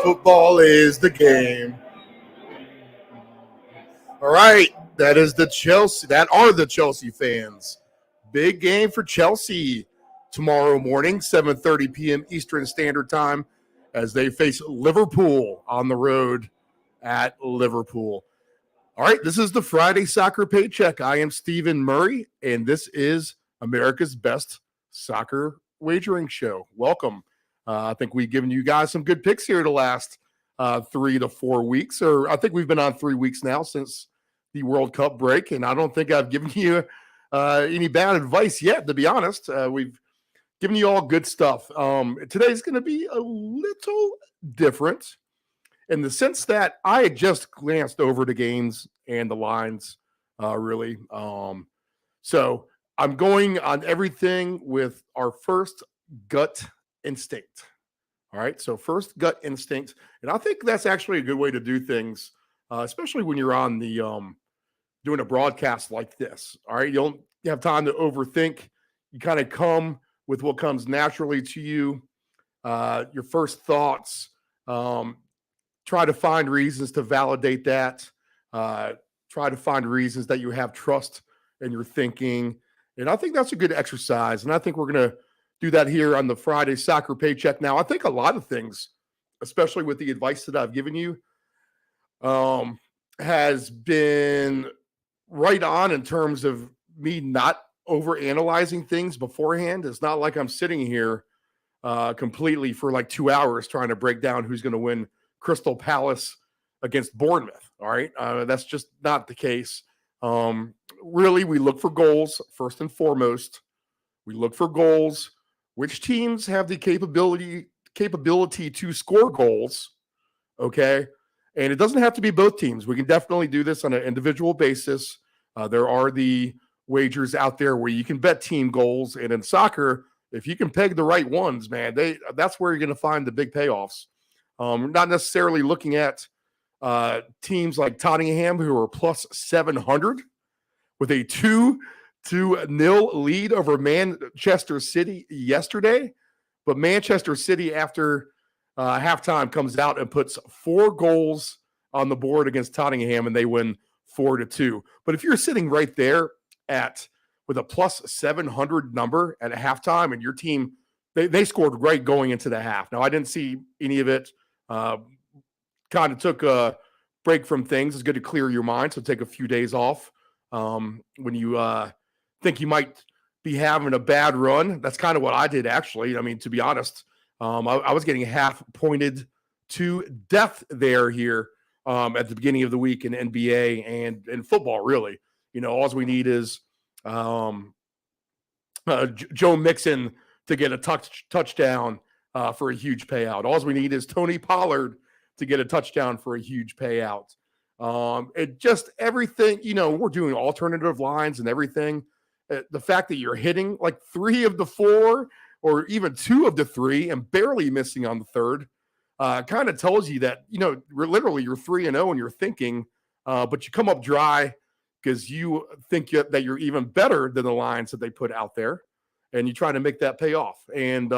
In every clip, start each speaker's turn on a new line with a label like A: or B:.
A: Football is the game. All right, that is the Chelsea. That are the Chelsea fans. Big game for Chelsea tomorrow morning, 7:30 p.m. Eastern Standard Time, as they face Liverpool on the road at Liverpool. All right, this is the Friday Soccer Paycheck. I am Stephen Murray, and this is America's best soccer wagering show. Welcome. I think we've given you guys some good picks here the last 3 to 4 weeks, or I think we've been on 3 weeks now since the World Cup break, and I don't think I've given you any bad advice yet, to be honest. We've given you all good stuff. Today's going to be a little different in the sense that I had just glanced over the games and the lines, really. So I'm going on everything with our first gut instinct. All right. So first gut instinct. And I think that's actually a good way to do things, especially when you're on the doing a broadcast like this. All right. You don't have time to overthink. You kind of come with what comes naturally to you, your first thoughts. Try to find reasons to validate that. Try to find reasons that you have trust in your thinking. And I think that's a good exercise. And I think we're going to do that here on the Friday Soccer Paycheck. Now, I think a lot of things, especially with the advice that I've given you, has been right on in terms of me not overanalyzing things beforehand. It's not like I'm sitting here completely for like 2 hours trying to break down who's going to win Crystal Palace against Bournemouth. All right. That's just not the case. Really, we look for goals first and foremost. We look for goals. Which teams have the capability to score goals? Okay. And it doesn't have to be both teams. We can definitely do this on an individual basis. There are the wagers out there where you can bet team goals. And in soccer, if you can peg the right ones, man, that's where you're going to find the big payoffs. Not necessarily looking at teams like Tottenham, who are plus 700 with a 2-0 lead over Manchester City yesterday. But Manchester City, after halftime, comes out and puts 4 goals on the board against Tottenham, and they win 4-2. But if you're sitting right there with a plus 700 number at a halftime, and your team, they scored right going into the half. Now, I didn't see any of it. Kind of took a break from things. It's good to clear your mind, so take a few days off when you think you might be having a bad run. That's kind of what I did, actually. I mean, to be honest, I was getting half pointed to death here at the beginning of the week in NBA and in football, really. You know, all we need is Joe Mixon to get a touchdown for a huge payout. All we need is Tony Pollard to get a touchdown for a huge payout. It just everything, we're doing alternative lines and everything. The fact that you're hitting like 3 of the 4 or even 2 of the 3 and barely missing on the third kind of tells you that, literally you're 3-0 and you're thinking, but you come up dry because you think that you're even better than the lines that they put out there, and you try to make that pay off. And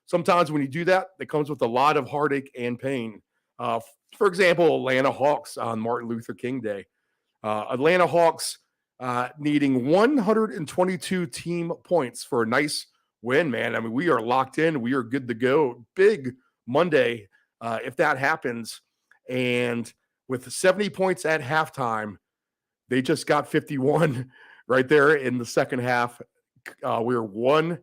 A: sometimes when you do that, it comes with a lot of heartache and pain. For example, Atlanta Hawks on Martin Luther King Day. Atlanta Hawks needing 122 team points for a nice win, man. I mean, we are locked in. We are good to go. Big Monday if that happens. And with 70 points at halftime, they just got 51 right there in the second half. We were 1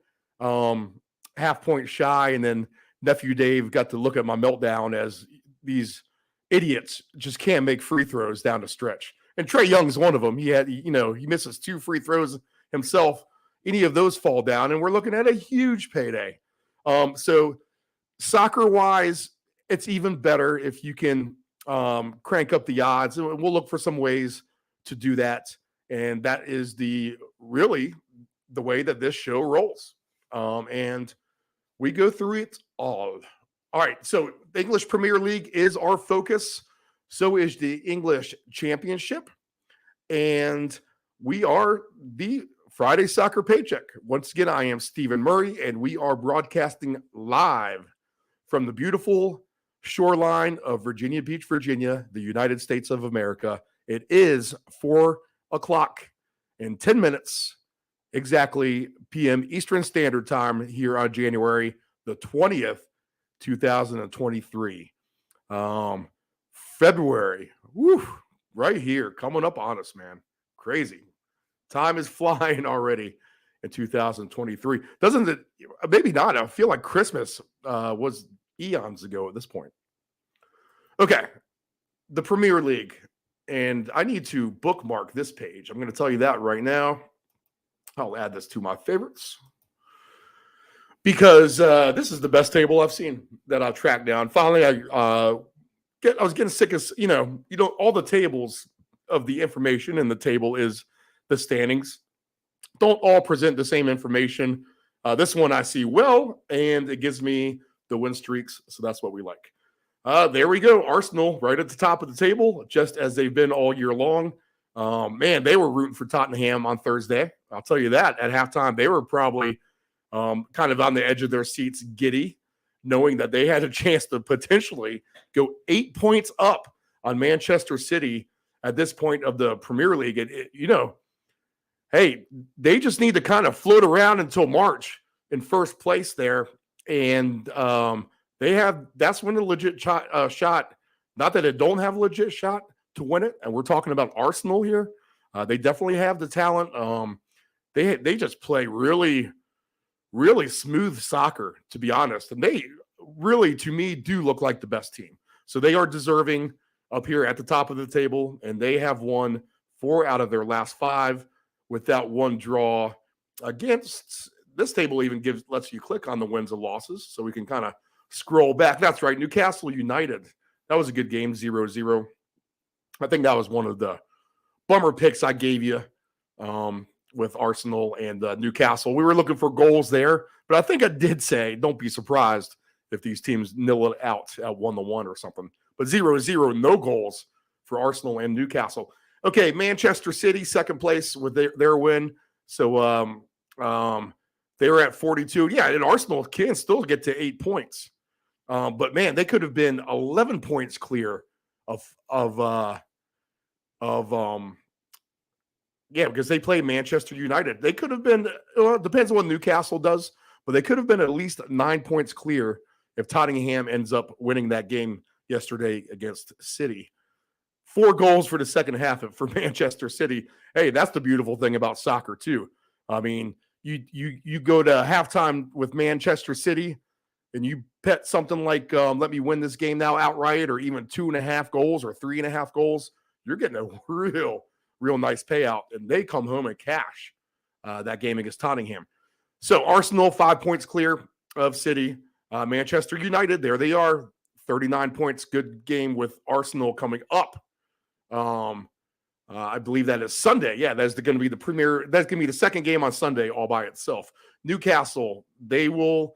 A: half point shy, and then Nephew Dave got to look at my meltdown as these idiots just can't make free throws down the stretch. And Trae Young's one of them. He misses 2 free throws himself. Any of those fall down, and we're looking at a huge payday. So soccer-wise, it's even better if you can crank up the odds. And we'll look for some ways to do that. And that is really the way that this show rolls. And we go through it all. All right, so the English Premier League is our focus. So is the English Championship. And we are the Friday Soccer Paycheck. Once again, I am Stephen Murray, and we are broadcasting live from the beautiful shoreline of Virginia Beach, Virginia, the United States of America. It is 4 o'clock in 10 minutes, exactly p.m. Eastern Standard Time here on January the 20th, 2023. February, woo, right here, coming up on us, man. Crazy. Time is flying already in 2023. Doesn't it? Maybe not. I feel like Christmas was eons ago at this point. Okay, the Premier League. And I need to bookmark this page. I'm going to tell you that right now. I'll add this to my favorites because this is the best table I've seen that I've tracked down. Finally, I was getting sick of, all the tables of the information in the table is the standings. Don't all present the same information. This one I see well, and it gives me the win streaks. So that's what we like. There we go. Arsenal right at the top of the table, just as they've been all year long. Man, they were rooting for Tottenham on Thursday. I'll tell you that. At halftime, they were probably kind of on the edge of their seats, giddy, knowing that they had a chance to potentially go 8 points up on Manchester City at this point of the Premier League. Hey, they just need to kind of float around until March in first place there. And that's when a legit shot, not that it don't have a legit shot to win it. And we're talking about Arsenal here. They definitely have the talent. They just play really, really smooth soccer, to be honest. And they really, to me, do look like the best team. So they are deserving up here at the top of the table, and they have won 4 out of their last 5 with that one draw against this table. Even lets you click on the wins and losses, so we can kind of scroll back. That's right, Newcastle United. That was a good game, 0-0. I think that was one of the bummer picks I gave you with Arsenal and Newcastle. We were looking for goals there, but I think I did say don't be surprised if these teams nil it out at 1-1 or something. But 0-0, no goals for Arsenal and Newcastle. Okay, Manchester City, second place with their win. So they were at 42. Yeah, and Arsenal can still get to 8 points. But man, they could have been 11 points clear because they played Manchester United. They could have been, it depends on what Newcastle does, but they could have been at least 9 points clear if Tottenham ends up winning that game yesterday against City. 4 goals for the second half for Manchester City. Hey, that's the beautiful thing about soccer too. I mean, you go to halftime with Manchester City and you bet something like, let me win this game now outright, or even 2.5 goals or 3.5 goals, you're getting a real nice payout. And they come home and cash that game against Tottenham. So Arsenal, 5 points clear of City. Manchester United, there they are, 39 points. Good game with Arsenal coming up. I believe that is Sunday. Yeah, that's going to be the premier. That's going to be the second game on Sunday all by itself. Newcastle, they will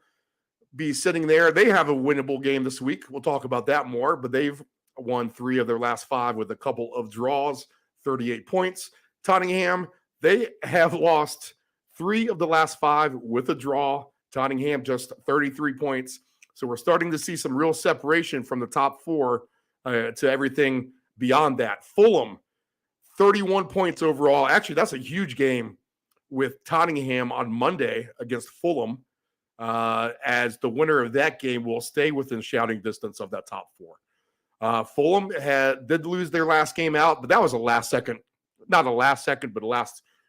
A: be sitting there. They have a winnable game this week. We'll talk about that more, but they've won 3 of their last 5 with a couple of draws, 38 points. Tottenham, they have lost 3 of the last 5 with a draw. Tottenham just 33 points. So we're starting to see some real separation from the top 4 to everything beyond that. Fulham, 31 points overall. Actually, that's a huge game with Tottenham on Monday against Fulham, as the winner of that game will stay within shouting distance of that top 4. Fulham did lose their last game out, but that was a last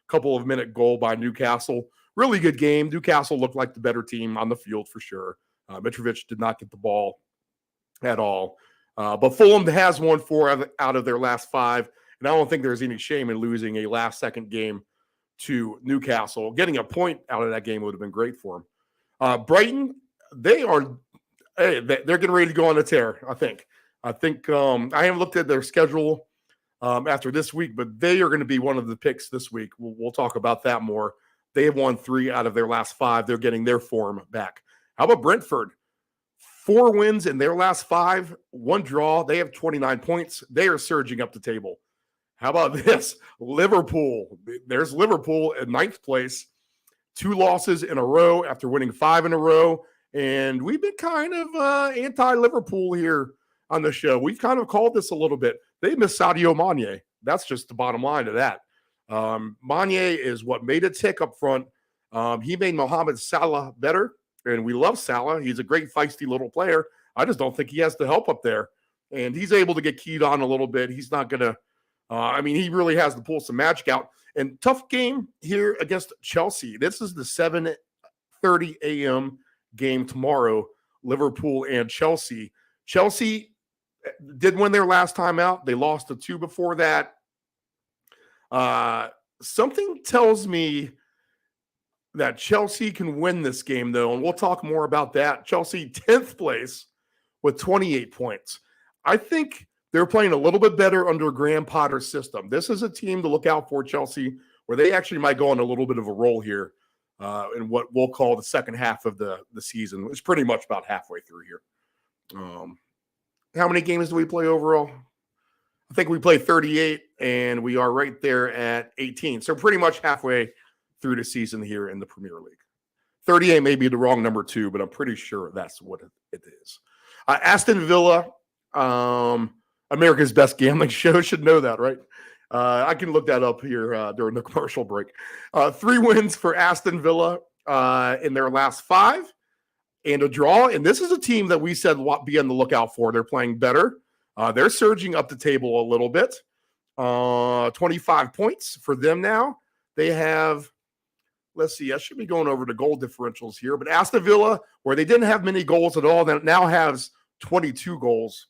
A: couple of minute goal by Newcastle. Really good game. Newcastle looked like the better team on the field for sure. Mitrovic did not get the ball at all. But Fulham has won 4 out of their last 5. And I don't think there's any shame in losing a last-second game to Newcastle. Getting a point out of that game would have been great for them. Brighton, they're getting ready to go on a tear, I think. I haven't looked at their schedule after this week, but they are going to be one of the picks this week. We'll talk about that more. They have won 3 out of their last 5. They're getting their form back. How about Brentford? 4 wins in their last 5, 1 draw. They have 29 points. They are surging up the table. How about this? Liverpool. There's Liverpool in 9th place. 2 losses in a row after winning 5 in a row. And we've been kind of anti-Liverpool here on the show. We've kind of called this a little bit. They miss Sadio Mane. That's just the bottom line of that. Mane is what made it tick up front. He made Mohamed Salah better, and we love Salah. He's a great feisty little player. I just don't think he has the help up there. And he's able to get keyed on a little bit. He's not going to he really has to pull some magic out. And tough game here against Chelsea. This is the 7:30 a.m. game tomorrow, Liverpool and Chelsea. Chelsea did win their last time out. They lost to 2 before that. Something tells me that Chelsea can win this game, though, and we'll talk more about that. Chelsea, 10th place with 28 points. I think they're playing a little bit better under Graham Potter's system. This is a team to look out for, Chelsea, where they actually might go on a little bit of a roll here in what we'll call the second half of the season. It's pretty much about halfway through here. How many games do we play overall? I think we play 38, and we are right there at 18. So pretty much halfway through the season here in the Premier League. 38 may be the wrong number 2, but I'm pretty sure that's what it is. Aston Villa, America's best gambling show, should know that, right? I can look that up here during the commercial break. 3 wins for Aston Villa in their last 5 and a draw. And this is a team that we said be on the lookout for. They're playing better. They're surging up the table a little bit. 25 points for them now. They have, let's see, I should be going over the goal differentials here, but Aston Villa, where they didn't have many goals at all, that now has 22 goals.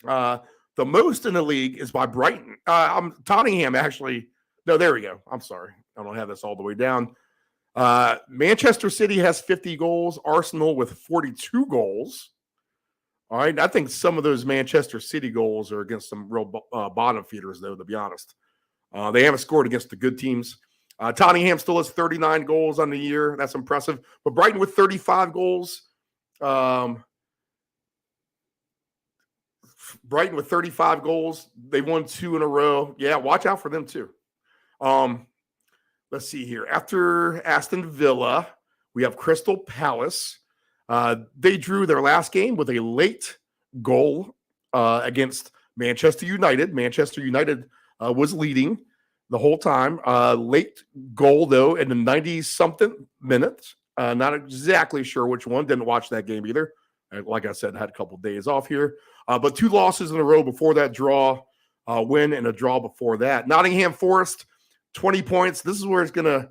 A: The most in the league is by Brighton. Tottenham, actually. No, there we go. I'm sorry. I don't have this all the way down. Manchester City has 50 goals. Arsenal with 42 goals. All right. I think some of those Manchester City goals are against some real bottom feeders, though, to be honest. They haven't scored against the good teams. Tottenham still has 39 goals on the year. That's impressive. But Brighton with 35 goals. Brighton with 35 goals. They won 2 in a row. Yeah, watch out for them too. Let's see here. After Aston Villa, we have Crystal Palace. They drew their last game with a late goal against Manchester United. Manchester United was leading the whole time. Late goal, though, in the 90-something minutes. Not exactly sure which one. Didn't watch that game either. Like I said, had a couple of days off here. But 2 losses in a row before that draw, win and a draw before that. Nottingham Forest, 20 points. This is where it's going to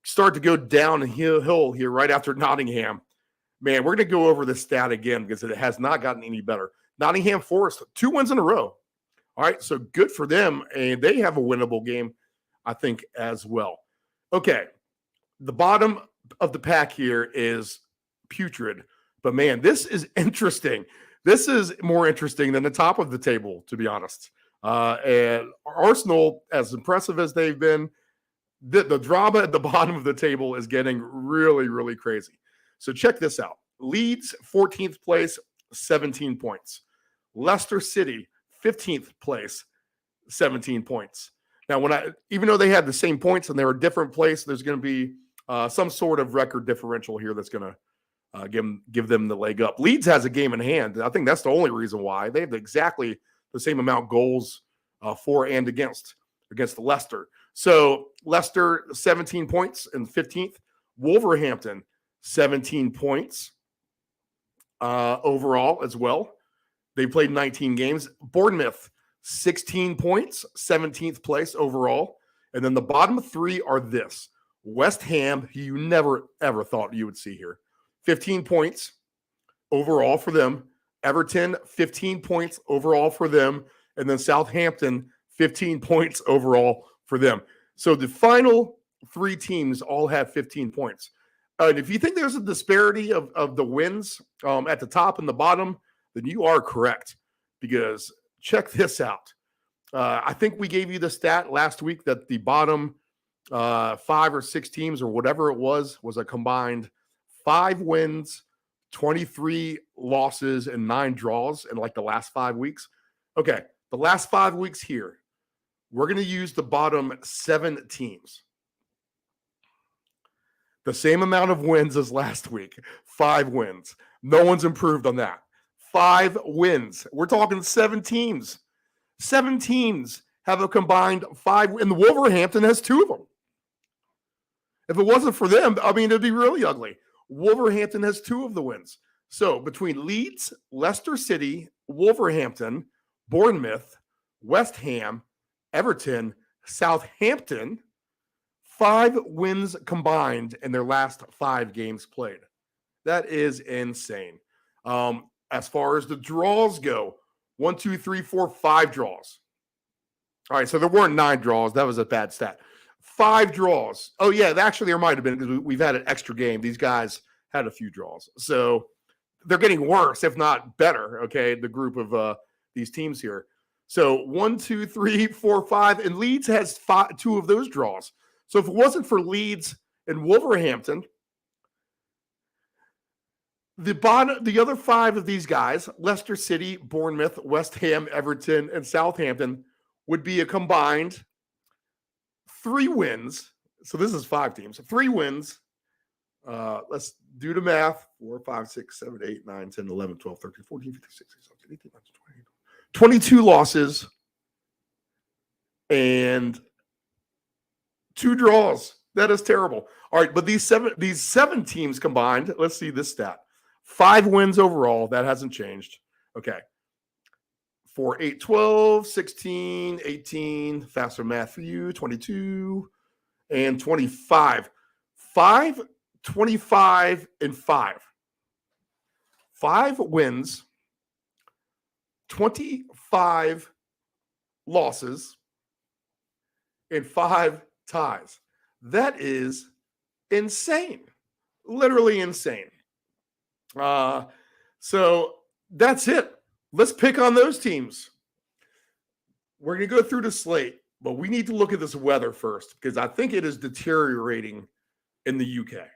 A: start to go downhill here right after Nottingham. Man, we're going to go over this stat again because it has not gotten any better. Nottingham Forest, 2 wins in a row. All right, so good for them. And they have a winnable game, I think, as well. Okay, the bottom of the pack here is putrid. But, man, this is interesting. This is more interesting than the top of the table, to be honest. And Arsenal, as impressive as they've been, the drama at the bottom of the table is getting really, really crazy. So check this out. Leeds, 14th place, 17 points. Leicester City, 15th place, 17 points. Now, even though they had the same points and they're a different place, there's going to be some sort of record differential here that's going to give them the leg up. Leeds has a game in hand. I think that's the only reason why. They have exactly the same amount of goals for and against Leicester. So Leicester, 17 points in 15th. Wolverhampton, 17 points overall as well. They played 19 games. Bournemouth, 16 points, 17th place overall. And then the bottom 3 are this. West Ham, who you never, ever thought you would see here. 15 points overall for them. Everton, 15 points overall for them. And then Southampton, 15 points overall for them. So the final 3 teams all have 15 points. And if you think there's a disparity of the wins at the top and the bottom, then you are correct. Because check this out. I think we gave you the stat last week that the bottom 5 or 6 teams or whatever it was a combined 5 wins, 23 losses and 9 draws in like the last 5 weeks. Okay, the last 5 weeks here, we're going to use the bottom 7 teams. The same amount of wins as last week, 5 wins. No one's improved on that. 5 wins. We're talking 7 teams. 7 teams have a combined 5, and the Wolverhampton has 2 of them. If it wasn't for them, I mean, it'd be really ugly. Wolverhampton has 2 of the wins. So between Leeds, Leicester City, Wolverhampton, Bournemouth, West Ham, Everton, Southampton, 5 wins combined in their last 5 games played. That is insane. As far as the draws go, 1, 2, 3, 4, 5 draws. All right, so there weren't 9 draws. That was a bad stat. 5 draws. Oh, yeah, actually there might have been because we've had an extra game. These guys had a few draws. So they're getting worse, if not better, okay, the group of these teams here. So 1, 2, 3, 4, 5, and Leeds has 2 of those draws. So if it wasn't for Leeds and Wolverhampton, the other 5 of these guys, Leicester City, Bournemouth, West Ham, Everton, and Southampton, would be a combined 3 wins. So this is 5 teams. 3 wins. Let's do the math. 4, 5, 6, 7, 8, 9, 10, 11, 12, 13, 14, 15, 16, 17, 18, 19, 20, 22 losses and 2 draws. That is terrible. All right, but these 7 teams combined, let's see this stat. 5 wins overall. That hasn't changed. Okay. 4, 8, 12, 16, 18, faster math for you, 22, and 25. 5, 25, and 5. 5 wins, 25 losses, and 5 ties. That is insane. Literally insane. So that's it. Let's pick on those teams. We're going to go through the slate, but we need to look at this weather first because I think it is deteriorating in the UK.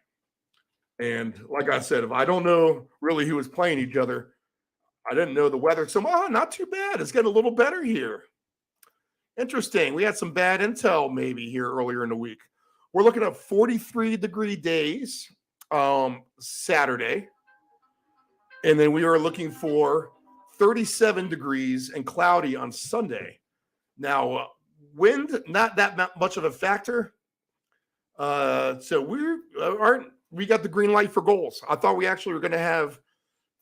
A: And like I said, if I don't know really who is playing each other, I didn't know the weather. So, not too bad. It's getting a little better here. Interesting. We had some bad intel maybe here earlier in the week. We're looking at 43-degree days Saturday. And then we are looking for 37 degrees and cloudy on Sunday. Now, wind, not that much of a factor. So we got the green light for goals. I thought we actually were going to have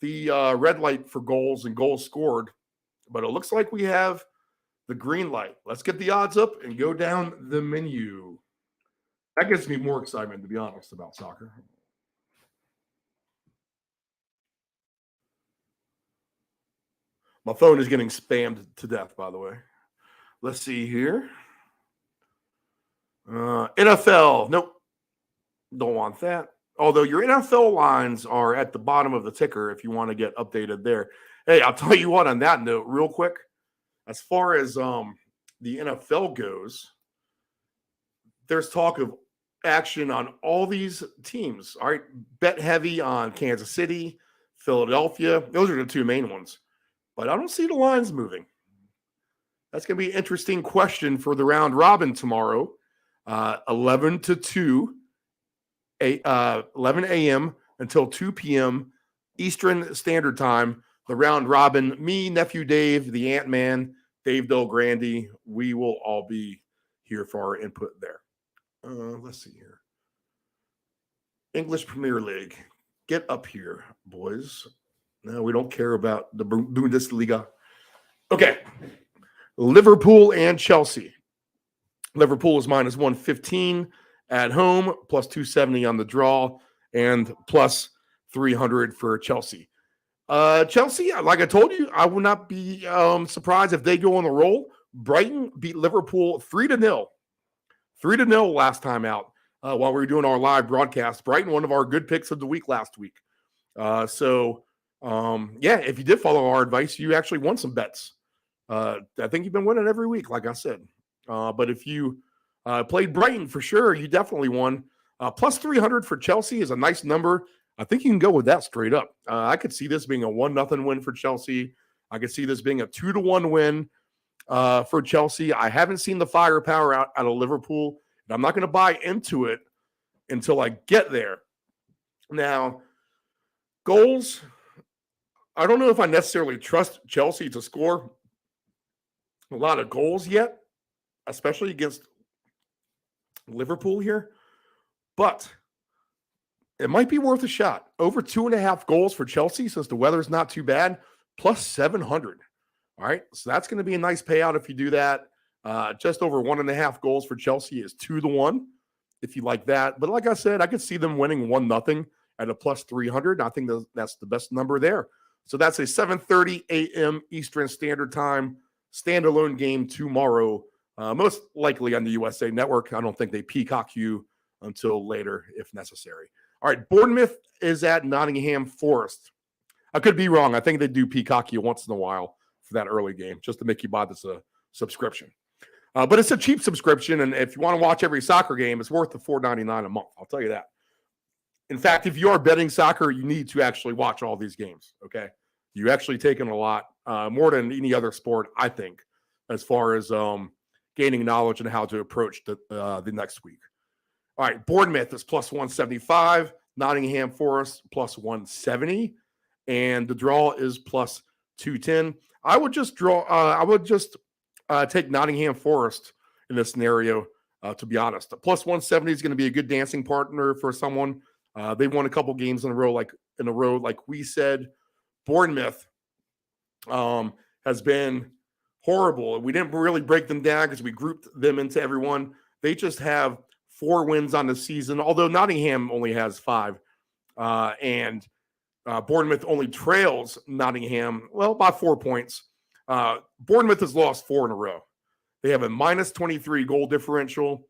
A: the red light for goals and goals scored, but it looks like we have the green light. Let's get the odds up and go down the menu. That gives me more excitement, to be honest, about soccer. My phone is getting spammed to death, by the way. Let's see here. NFL. Nope. Don't want that. Although your NFL lines are at the bottom of the ticker if you want to get updated there. Hey, I'll tell you what, on that note, real quick, as far as the NFL goes, there's talk of action on all these teams. All right, bet heavy on Kansas City, Philadelphia. Those are the 2 main ones. But I don't see the lines moving. That's going to be an interesting question for the round robin tomorrow, 11 to 2, 11 a.m. until 2 p.m. Eastern Standard Time. The round robin, me, Nephew Dave, the Ant-Man, Dave Del Grande, we will all be here for our input there. Let's see here. English Premier League. Get up here, boys. No, we don't care about the Bundesliga. Okay. Liverpool and Chelsea. Liverpool is minus 115 at home, plus 270 on the draw, and plus 300 for Chelsea. Chelsea, like I told you, I would not be surprised if they go on the roll. Brighton beat Liverpool 3-0. 3-0 last time out while we were doing our live broadcast. Brighton, one of our good picks of the week last week. If you did follow our advice, you actually won some bets. I think you've been winning every week, like I said. But if you played Brighton for sure, you definitely won. Plus 300 for Chelsea is a nice number. I think you can go with that straight up. I could see this being a 1-0 win for Chelsea. I could see this being a 2-1 win for Chelsea. I haven't seen the firepower out of Liverpool, and I'm not going to buy into it until I get there. Now, goals, I don't know if I necessarily trust Chelsea to score a lot of goals yet, especially against Liverpool here, but it might be worth a shot. Over 2.5 goals for Chelsea since the weather's not too bad, plus 700. All right, so that's going to be a nice payout if you do that. Just over 1.5 goals for Chelsea is 2-1 if you like that. But like I said, I could see them winning 1-0 at a plus 300. I think that's the best number there. So that's a 7:30 a.m. Eastern Standard Time standalone game tomorrow, most likely on the USA Network. I don't think they peacock you until later if necessary. All right, Bournemouth is at Nottingham Forest. I could be wrong. I think they do peacock you once in a while for that early game just to make you buy this subscription. But it's a cheap subscription, and if you want to watch every soccer game, it's worth the $4.99 a month. I'll tell you that. In fact, if you are betting soccer, you need to actually watch all these games, okay? You actually take in a lot, more than any other sport, I think, as far as gaining knowledge and how to approach the next week. All right, Bournemouth is plus 175, Nottingham Forest plus 170, and the draw is plus 210. I would just take Nottingham Forest in this scenario, to be honest. The plus 170 is going to be a good dancing partner for someone. They won a couple games in a row, like we said. Bournemouth has been horrible. We didn't really break them down because we grouped them into everyone. They just have 4 wins on the season, although Nottingham only has 5. And Bournemouth only trails Nottingham, well, by 4 points. Bournemouth has lost 4 in a row. They have a minus 23 goal differential.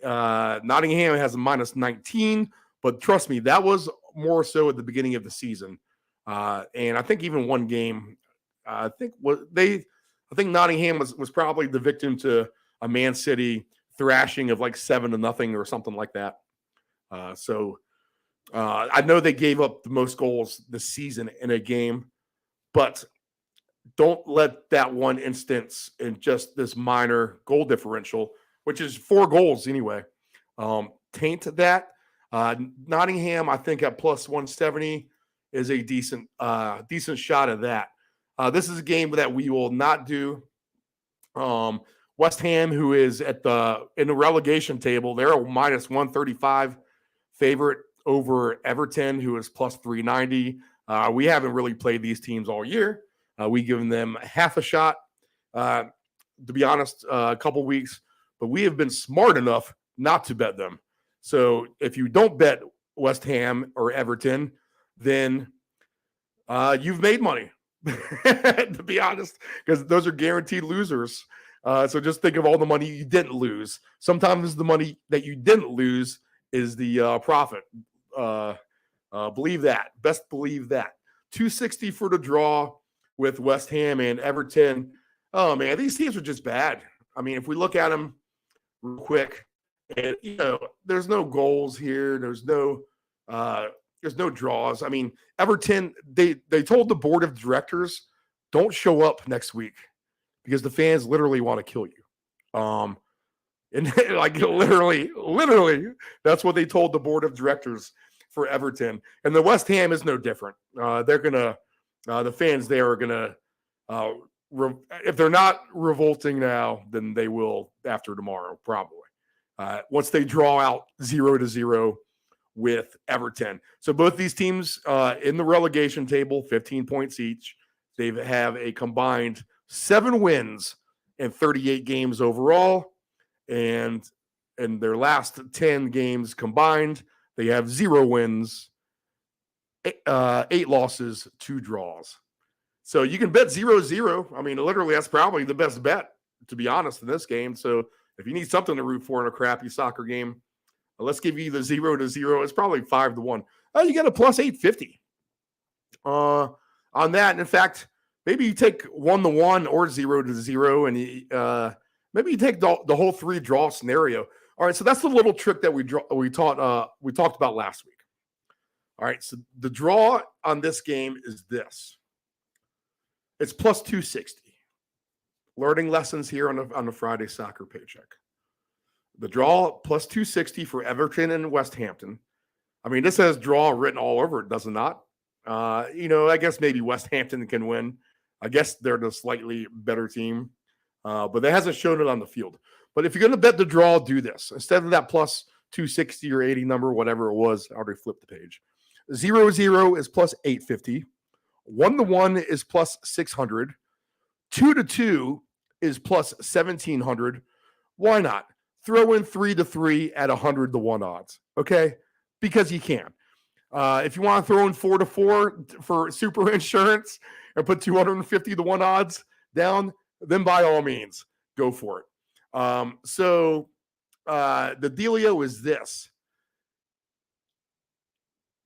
A: Nottingham has a minus 19, but trust me, that was more so at the beginning of the season. And I think even one game, I think Nottingham was probably the victim to a Man City thrashing of like 7-0 or something like that. So I know they gave up the most goals this season in a game, but don't let that one instance in just this minor goal differential, which is 4 goals anyway, taint that. Nottingham, I think at plus 170 is a decent shot of that. This is a game that we will not do. West Ham, who is in the relegation table, they're a minus 135 favorite over Everton, who is plus 390. We haven't really played these teams all year. We given them half a shot, to be honest, a couple weeks, but we have been smart enough not to bet them. So if you don't bet West Ham or Everton, then you've made money, to be honest, because those are guaranteed losers. So just think of all the money you didn't lose. Sometimes the money that you didn't lose is the profit. Believe that. Best believe that. 260 for the draw with West Ham and Everton. Oh, man, these teams are just bad. I mean, if we look at them real quick, and, there's no goals here. There's no draws. I mean, Everton, they told the board of directors, don't show up next week because the fans literally want to kill you. And like literally, that's what they told the board of directors for Everton. And the West Ham is no different. The fans there are gonna, if they're not revolting now, then they will after tomorrow, probably. Once they draw out 0-0 with Everton. So both these teams in the relegation table, 15 points each. They have a combined 7 wins in 38 games overall. And in their last 10 games combined, they have 0 wins, 8 losses, 2 draws. So you can bet 0-0. I mean, literally, that's probably the best bet, to be honest, in this game. So if you need something to root for in a crappy soccer game, let's give you the 0-0. It's probably 5-1. You get a plus 850 on that. And in fact, maybe you take 1-1 or 0-0, and maybe you take the whole 3 draw scenario. All right, so that's the little trick that we talked about last week. All right, so the draw on this game is this. It's plus 260. Learning lessons here on the Friday Soccer Paycheck. The draw plus 260 for Everton and West Hampton. I mean, this has draw written all over it, does it not? I guess maybe West Hampton can win. I guess they're the slightly better team, but that hasn't shown it on the field. But if you're going to bet the draw, do this. Instead of that plus 260 or 80 number, whatever it was, I already flipped the page. 0-0 is plus 850. 1-1 is plus 600. 2-2 is plus 1700. Why not? Throw in 3-3 at 100-1 odds, okay? Because you can. If you want to throw in 4-4 for super insurance and put 250-1 odds down, then by all means, go for it. The dealio is this.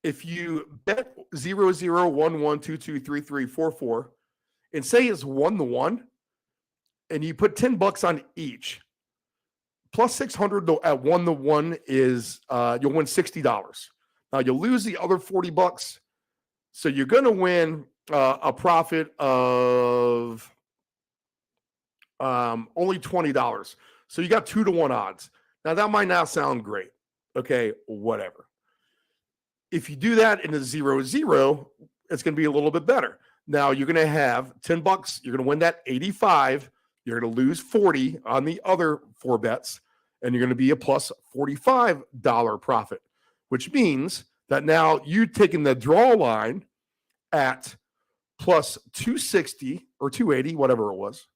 A: If you bet 0-0, 1-1, 2-2, 3-3, 4-4, and say it's 1-1, and you put $10 on each, plus 600 at 1-1 is you'll win $60. Now you'll lose the other $40, so you're going to win a profit of only $20. So you got 2-1 odds. Now that might not sound great. Okay, whatever. If you do that in a 0-0, it's going to be a little bit better. Now you're going to have $10. You're going to win that 85. You're going to lose 40 on the other 4 bets, and you're going to be a plus $45 profit, which means that now you're taking the draw line at plus 260 or 280, whatever it was.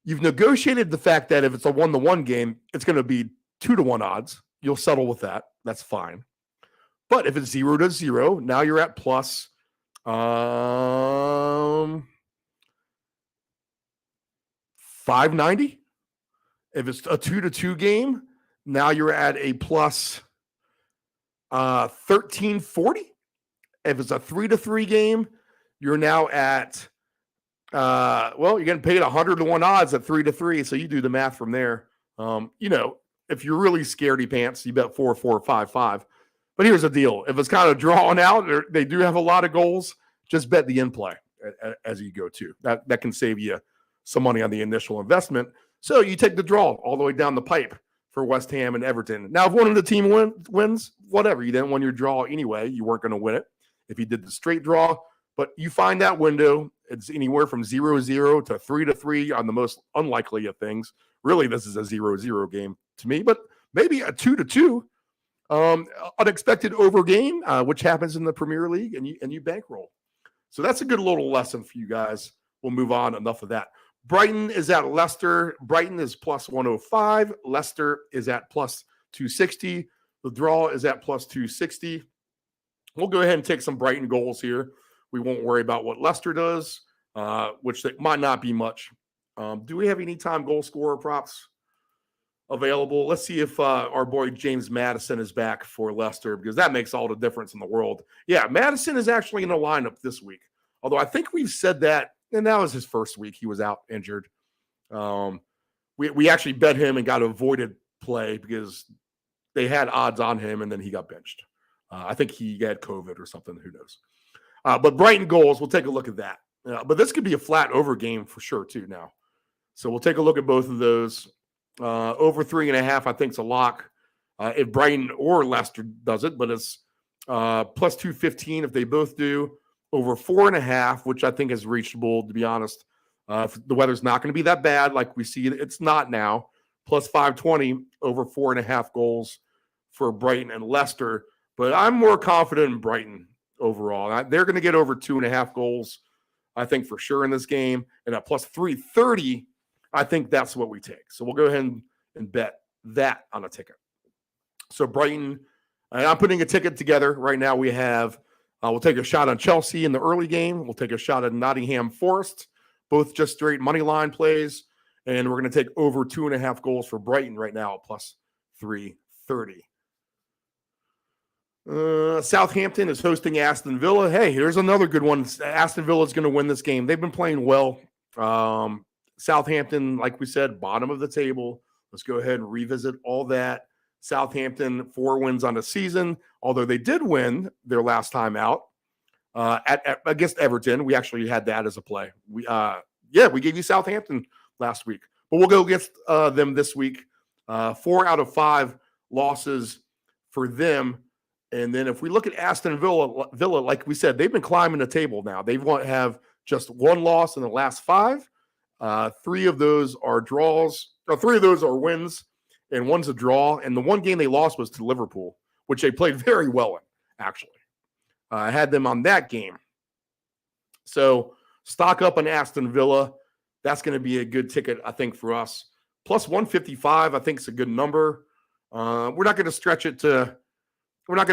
A: You've negotiated the fact that if it's a 1-1 game, it's going to be 2-1 odds. You'll settle with that. That's fine. But if it's 0-0, now you're at plus 590. If it's a 2-2 game, now you're at a plus 1340. If it's a 3-3 game, you're now at you're getting paid 100-1 odds at 3-3. So you do the math from there. If you're really scaredy pants, you bet 4-4, 5-5. But here's the deal: if it's kind of drawn out, they do have a lot of goals. Just bet the in play as you go too. That can save you some money on the initial investment. So you take the draw all the way down the pipe for West Ham and Everton. Now, if one of the team wins, whatever. You didn't win your draw anyway. You weren't going to win it if you did the straight draw. But you find that window. It's anywhere from 0-0 to 3-3 on the most unlikely of things. Really, this is a 0-0 game to me, but maybe a 2-2 unexpected over game, which happens in the Premier League, and you bankroll. So that's a good little lesson for you guys. We'll move on. Enough of that. Brighton is at Leicester. Brighton is plus 105. Leicester is at plus 260. The draw is at plus 260. We'll go ahead and take some Brighton goals here. We won't worry about what Leicester does, which might not be much. Do we have any time goal scorer props available? Let's see if our boy James Madison is back for Leicester, because that makes all the difference in the world. Yeah, Madison is actually in the lineup this week. Although I think we've said that, and that was his first week. He was out injured. We actually bet him and got avoided play because they had odds on him, and then he got benched. I think he had COVID or something. Who knows? But Brighton goals, we'll take a look at that. But this could be a flat over game for sure, too, now. So we'll take a look at both of those. Over 3.5, I think, is a lock. If Brighton or Leicester does it, but it's plus 215 if they both do. Over 4.5, which I think is reachable, to be honest. If the weather's not going to be that bad like we see it's not now. Plus 520 over 4.5 goals for Brighton and Leicester. But I'm more confident in Brighton overall. They're going to get over 2.5 goals, I think, for sure in this game. And at plus 330, I think that's what we take. So we'll go ahead and bet that on a ticket. So Brighton, and I'm putting a ticket together right now. We have, we'll take a shot on Chelsea in the early game. We'll take a shot at Nottingham Forest, both just straight money line plays. And we're going to take over 2.5 goals for Brighton right now at plus 330. Southampton is hosting Aston Villa. Hey, here's another good one. Aston Villa is going to win this game. They've been playing well. Southampton, like we said, bottom of the table. Let's go ahead and revisit all that. Southampton 4 wins on the season, although they did win their last time out against Everton. We actually had that as a play. We gave you Southampton last week, but we'll go against them this week. 4 out of 5 losses for them. And then if we look at Aston Villa, like we said, they've been climbing the table now. They have just 1 loss in the last 5. 3 of those are draws, or 3 of those are wins, and 1's a draw. And the 1 game they lost was to Liverpool, which they played very well in, actually. I had them on that game. So stock up on Aston Villa. That's going to be a good ticket, I think, for us. Plus 155, I think, is a good number. We're not going to stretch it to over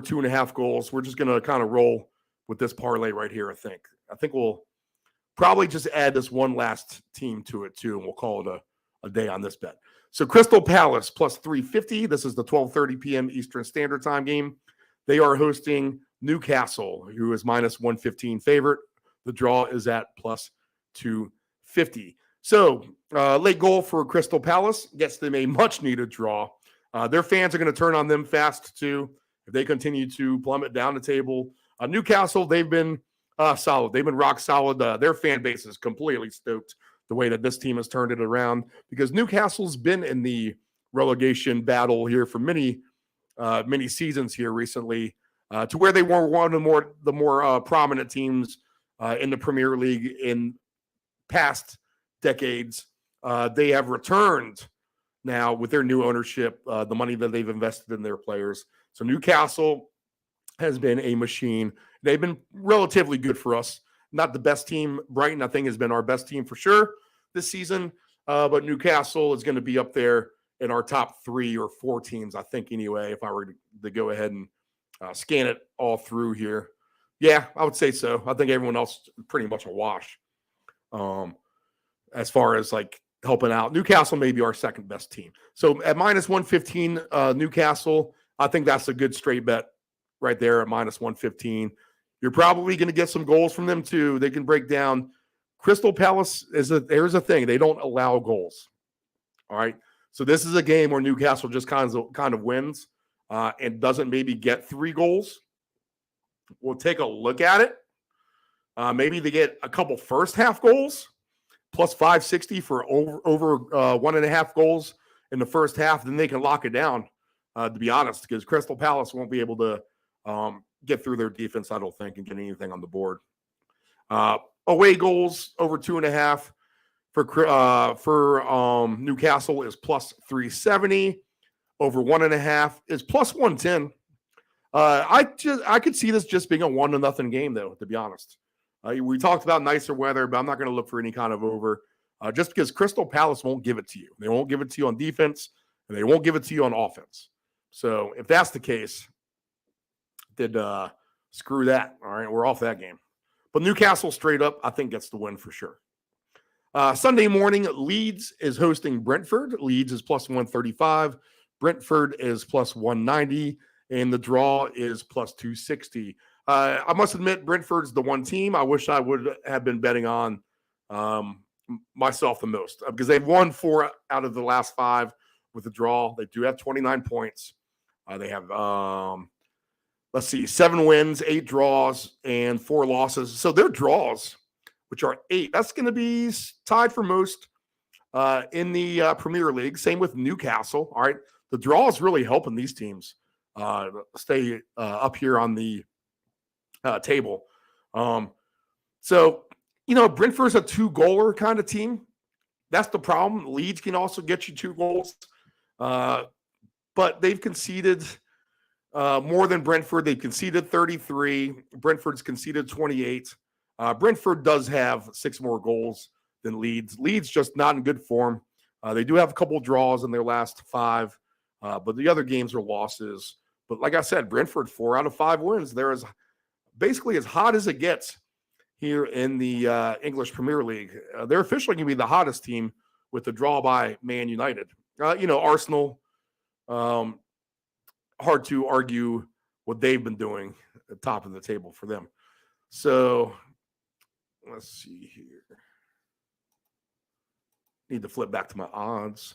A: 2.5 goals. We're just going to kind of roll with this parlay right here, I think. I think we'll probably just add this one last team to it, too, and we'll call it a day on this bet. So Crystal Palace plus 350. This is the 12:30 p.m. Eastern Standard Time game. They are hosting Newcastle, who is minus 115 favorite. The draw is at plus 250. So late goal for Crystal Palace gets them a much-needed draw. Their fans are going to turn on them fast, too, if they continue to plummet down the table. Newcastle, they've been solid. They've been rock solid. Their fan base is completely stoked the way that this team has turned it around, because Newcastle's been in the relegation battle here for many seasons here recently, to where they were one of the more prominent teams in the Premier League in past decades. They have returned now with their new ownership, the money that they've invested in their players. So Newcastle has been a machine. They've been relatively good for us. Not the best team. Brighton, I think, has been our best team for sure this season. But Newcastle is going to be up there in our top 3 or 4 teams, I think, anyway, if I were to go ahead and scan it all through here. Yeah, I would say so. I think everyone else is pretty much a wash as far as like helping out. Newcastle may be our second best team. So at minus 115, Newcastle, I think that's a good straight bet right there at minus 115. You're probably going to get some goals from them too. They can break down. Crystal Palace there's a thing. They don't allow goals. All right. So this is a game where Newcastle just kind of wins and doesn't maybe get 3 goals. We'll take a look at it. Maybe they get a couple first half goals, plus 560 for over 1.5 goals in the first half. Then they can lock it down, to be honest, because Crystal Palace won't be able to get through their defense, I don't think, and get anything on the board. Away goals over 2.5 for Newcastle is plus 370. Over 1.5 is plus 110. I could see this just being a 1-0 game, though, to be honest. We talked about nicer weather, but I'm not going to look for any kind of over, just because Crystal Palace won't give it to you. They won't give it to you on defense, and they won't give it to you on offense. So if that's the case, then screw that. All right, we're off that game. But Newcastle straight up, I think, gets the win for sure. Sunday morning, Leeds is hosting Brentford. Leeds is plus 135. Brentford is plus 190. And the draw is plus 260. I must admit, Brentford's the one team I wish I would have been betting on myself the most, because they've won 4 out of the last 5 with a draw. They do have 29 points. They have, 7 wins, 8 draws, and 4 losses. So their draws, which are 8, that's going to be tied for most in the Premier League. Same with Newcastle. All right. The draw is really helping these teams stay up here on the table. So, Brentford's a 2-goaler kind of team. That's the problem. Leeds can also get you 2 goals. But they've conceded more than Brentford. They've conceded 33. Brentford's conceded 28. Brentford does have 6 more goals than Leeds. Leeds just not in good form. They do have a couple draws in their last 5, but the other games are losses. But like I said, Brentford, 4 out of 5 wins. They're basically as hot as it gets here in the English Premier League. They're officially going to be the hottest team with the draw by Man United. Arsenal, hard to argue what they've been doing at the top of the table for them. So let's see here. Need to flip back to my odds.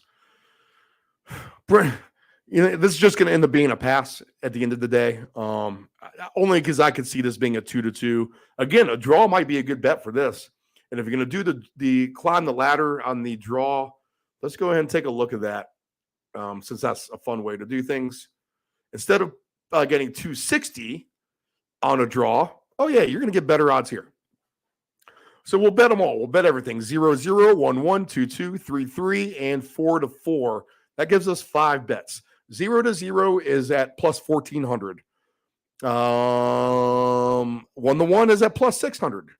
A: This is just going to end up being a pass at the end of the day. Only because I could see this being a 2-2. Again, a draw might be a good bet for this. And if you're going to do the climb the ladder on the draw, let's go ahead and take a look at that. Since that's a fun way to do things. Instead of getting 260 on a draw, oh yeah, you're going to get better odds here. So we'll bet them all. We'll bet everything. 0-0, 1-1, 2-2, 3-3, and 4-4. That gives us 5 bets. 0-0 is at plus 1,400. 1-1 is at plus 600.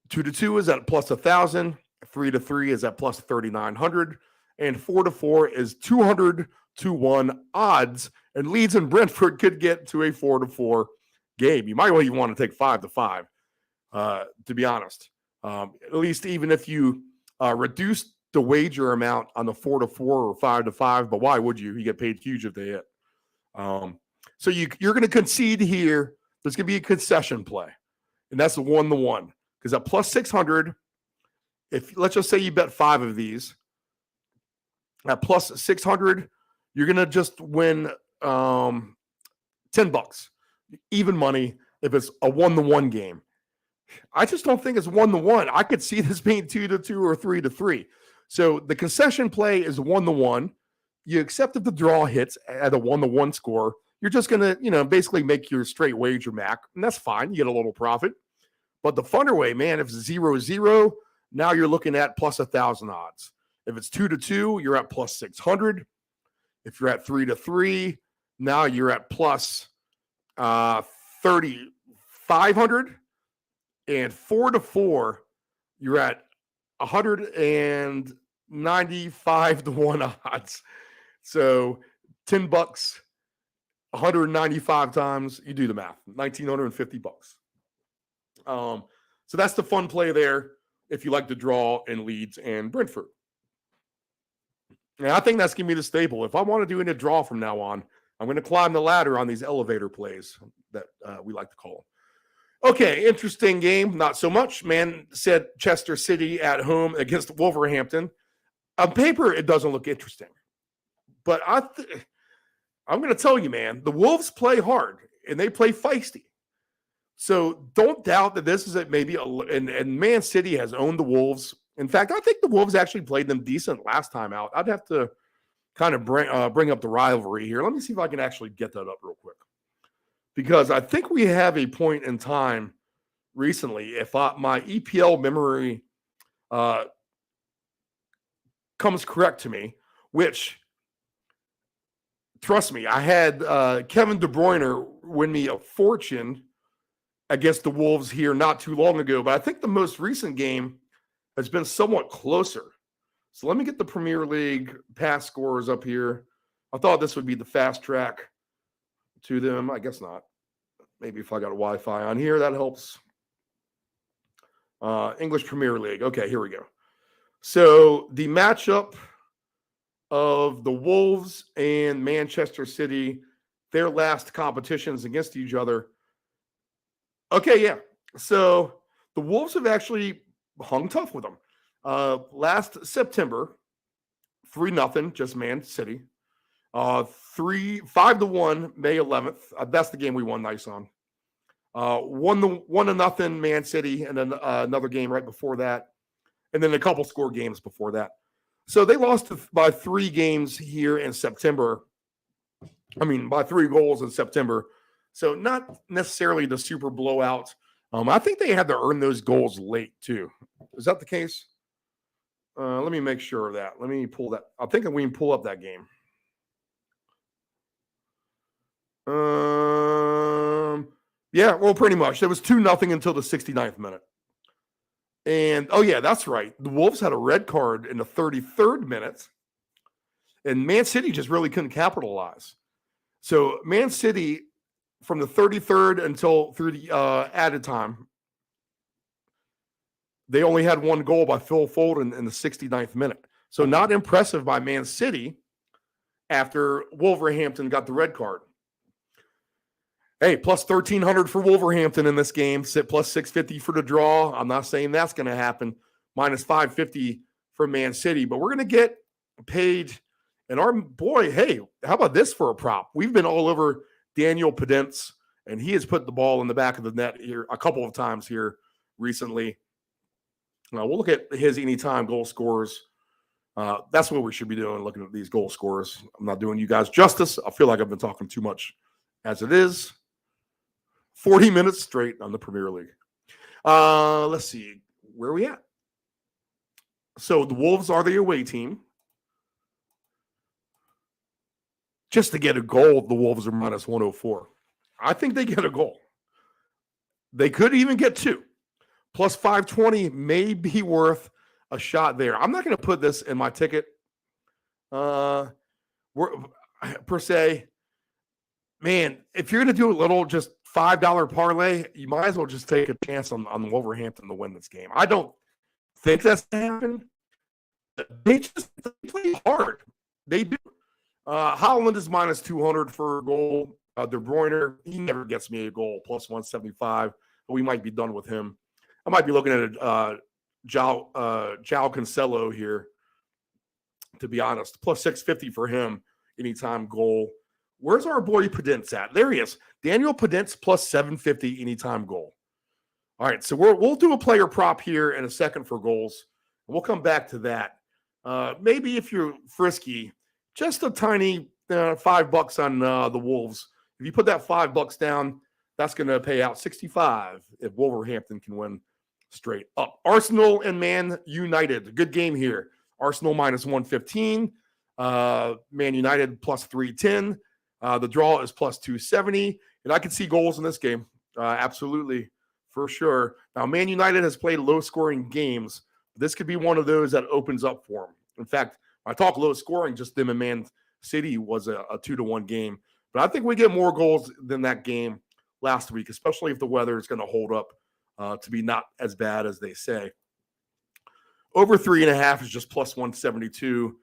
A: 2-2 is at plus 1,000. 3-3 is at plus 3,900. And 4-4 is 200-1 odds. And Leeds and Brentford could get to a 4-4 game. You might even want to take 5-5, to be honest. At least even if you reduce the wager amount on the 4-4 or 5-5, but why would you? You get paid huge if they hit. So you're going to concede here. There's going to be a concession play, and that's the 1-1. Because at plus 600, if let's just say you bet 5 of these, at plus 600, you're going to just win $10, even money if it's a 1-1 game. I just don't think it's 1-1. I could see this being 2-2 or 3-3. So the concession play is 1-1. You accept if the draw hits at a 1-1 score. You're just going to, basically make your straight wager back, and that's fine. You get a little profit. But the funner way, man, if it's 0-0, now you're looking at plus 1,000 odds. If it's 2-2, you're at plus 600. If you're at 3-3, now you're at plus 3,500. And 4-4, you're at 195-1 odds. So $10, 195 times, you do the math, $1,950. So that's the fun play there if you like to draw in Leeds and Brentford. And I think that's going to be the staple. If I want to do a draw from now on, I'm going to climb the ladder on these elevator plays that we like to call them. Okay, interesting game. Not so much. Manchester City at home against Wolverhampton. On paper, it doesn't look interesting. But I'm going to tell you, man, the Wolves play hard, and they play feisty. So don't doubt that this is and Man City has owned the Wolves. In fact, I think the Wolves actually played them decent last time out. I'd have to kind of bring up the rivalry here. Let me see if I can actually get that up real quick. Because I think we have a point in time recently, if my EPL memory comes correct to me, which, trust me, I had Kevin De Bruyne win me a fortune against the Wolves here not too long ago. But I think the most recent game has been somewhat closer. So let me get the Premier League pass scores up here. I thought this would be the fast track to them. I guess not. Maybe if I got a Wi-Fi on here, that helps. English Premier League. Okay, here we go. So the matchup of the Wolves and Manchester City, their last competitions against each other. Okay, yeah. So the Wolves have actually hung tough with them. Last September, 3-0, just Man City. 5-1, May 11th. That's the game we won nice on. 1-0 Man City, and then another game right before that, and then a couple score games before that. So they lost by 3 games here in September. By 3 goals in September. So not necessarily the super blowout. I think they had to earn those goals late too. Is that the case? Let me make sure of that. Let me pull that. I think we can pull up that game. Yeah, well, pretty much. It was 2-0 until the 69th minute. And, oh, yeah, that's right. The Wolves had a red card in the 33rd minute, and Man City just really couldn't capitalize. So Man City, from the 33rd until through the added time, they only had 1 goal by Phil Foden in the 69th minute. So not impressive by Man City after Wolverhampton got the red card. Hey, plus 1,300 for Wolverhampton in this game. Plus 650 for the draw. I'm not saying that's going to happen. Minus 550 for Man City. But we're going to get paid And our boy, hey, how about this for a prop? We've been all over Daniel Pedence, and he has put the ball in the back of the net here a couple of times here recently. We'll look at his anytime goal scorers. That's what we should be doing, looking at these goal scorers. I'm not doing you guys justice. I feel like I've been talking too much as it is. 40 minutes straight on the Premier League. Let's see. Where are we at? So the Wolves are the away team. Just to get a goal, the Wolves are minus 104. I think they get a goal. They could even get two. Plus 520 may be worth a shot there. I'm not going to put this in my ticket per se. Man, if you're going to do a little just $5 parlay, you might as well just take a chance on Wolverhampton to win this game. I don't think that's going to happen. They play hard. They do. Holland is minus 200 for a goal. De Bruyne, he never gets me a goal, plus 175. We might be done with him. I might be looking at João Cancelo here, to be honest. Plus 650 for him, anytime goal. Where's our boy Pedence at? There he is. Daniel Pedence plus 750 anytime goal. All right, so we'll do a player prop here in a second for goals. We'll come back to that. Maybe if you're frisky, just a tiny $5 on the Wolves. If you put that $5 down, that's going to pay out 65 if Wolverhampton can win straight up. Arsenal and Man United. Good game here. Arsenal minus 115. Man United plus 310. The draw is plus 270. And I can see goals in this game. Absolutely, for sure. Now, Man United has played low-scoring games. This could be one of those that opens up for them. In fact, I talk low scoring, just them and Man City was a 2-1 game. But I think we get more goals than that game last week, especially if the weather is going to hold up to be not as bad as they say. Over 3.5 is just plus 172.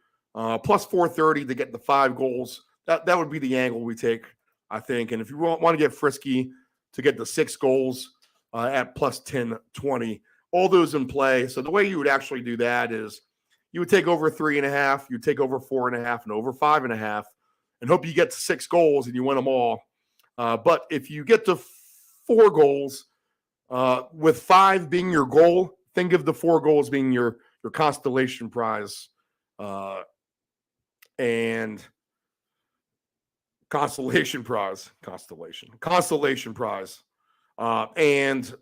A: Plus 430 to get the 5 goals. That would be the angle we take, I think. And if you want to get frisky to get the 6 goals at plus 1020, all those in play. So the way you would actually do that is you would take over 3.5, you take over 4.5, and over 5.5, and hope you get to 6 goals and you win them all. But if you get to 4 goals, with 5 being your goal, think of the 4 goals being your constellation prize. And constellation prize. And,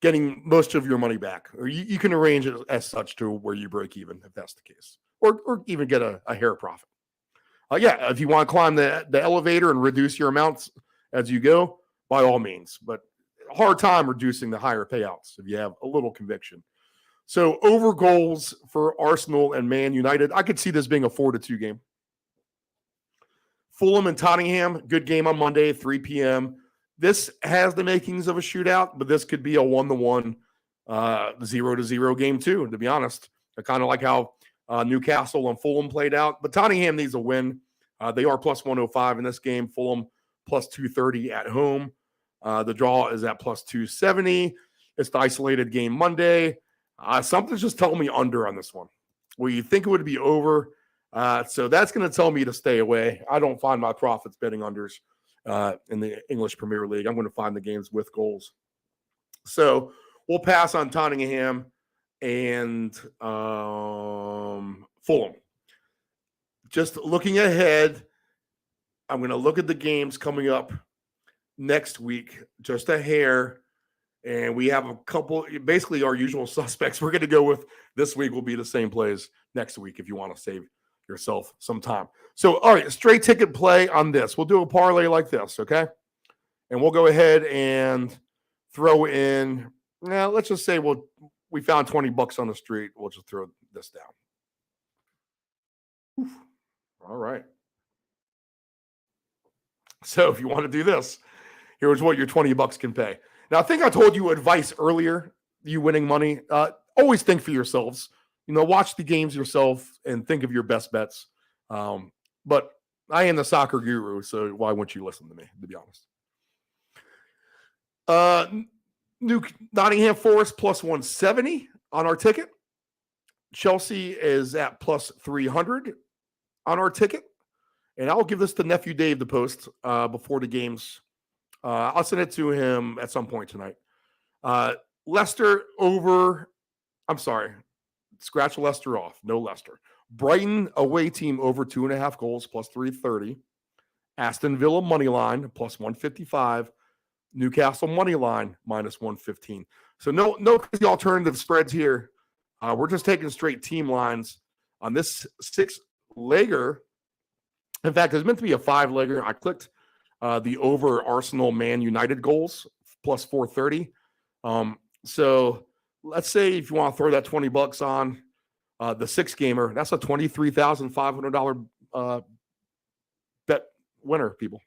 A: getting most of your money back. Or you can arrange it as such to where you break even, if that's the case. Or even get a hair profit. If you want to climb the elevator and reduce your amounts as you go, by all means. But hard time reducing the higher payouts if you have a little conviction. So over goals for Arsenal and Man United, I could see this being a 4-2 game. Fulham and Tottenham, good game on Monday, 3 p.m. This has the makings of a shootout, but this could be a 1-1, 0-0 game too, to be honest. I kind of like how Newcastle and Fulham played out, but Tottenham needs a win. They are plus 105 in this game. Fulham plus 230 at home. The draw is at plus 270. It's the isolated game Monday. Something's just telling me under on this one. Well, you think it would be over. So that's going to tell me to stay away. I don't find my profits betting unders in the English Premier League. I'm going to find the games with goals. So we'll pass on Tottenham and Fulham. Just looking ahead, I'm going to look at the games coming up next week, just a hair. And we have a couple, basically our usual suspects. We're going to go with this week will be the same plays next week if you want to save yourself some time. So, all right, straight ticket play on this. We'll do a parlay like this, okay? And we'll go ahead and throw in, let's just say we found $20 on the street. We'll just throw this down. Oof. All right. So if you want to do this, here's what your $20 can pay. Now, I think I told you advice earlier, you winning money. Always think for yourselves. Watch the games yourself and think of your best bets. But I am the soccer guru, so why wouldn't you listen to me, to be honest? Nottingham Forest plus 170 on our ticket. Chelsea is at plus 300. on our ticket, and I'll give this to Nephew Dave to post before the games. I'll send it to him at some point tonight. Leicester over, I'm sorry, scratch Leicester off. No Leicester. Brighton away team over 2.5 goals plus 330. Aston Villa money line plus 155. Newcastle money line minus 115. So no crazy alternative spreads here. We're just taking straight team lines on this 6-legger. In fact, it's meant to be a 5-legger. I clicked the over Arsenal Man United goals plus 430. So let's say if you want to throw that $20 on the 6-gamer, that's a $23,500 bet winner, people.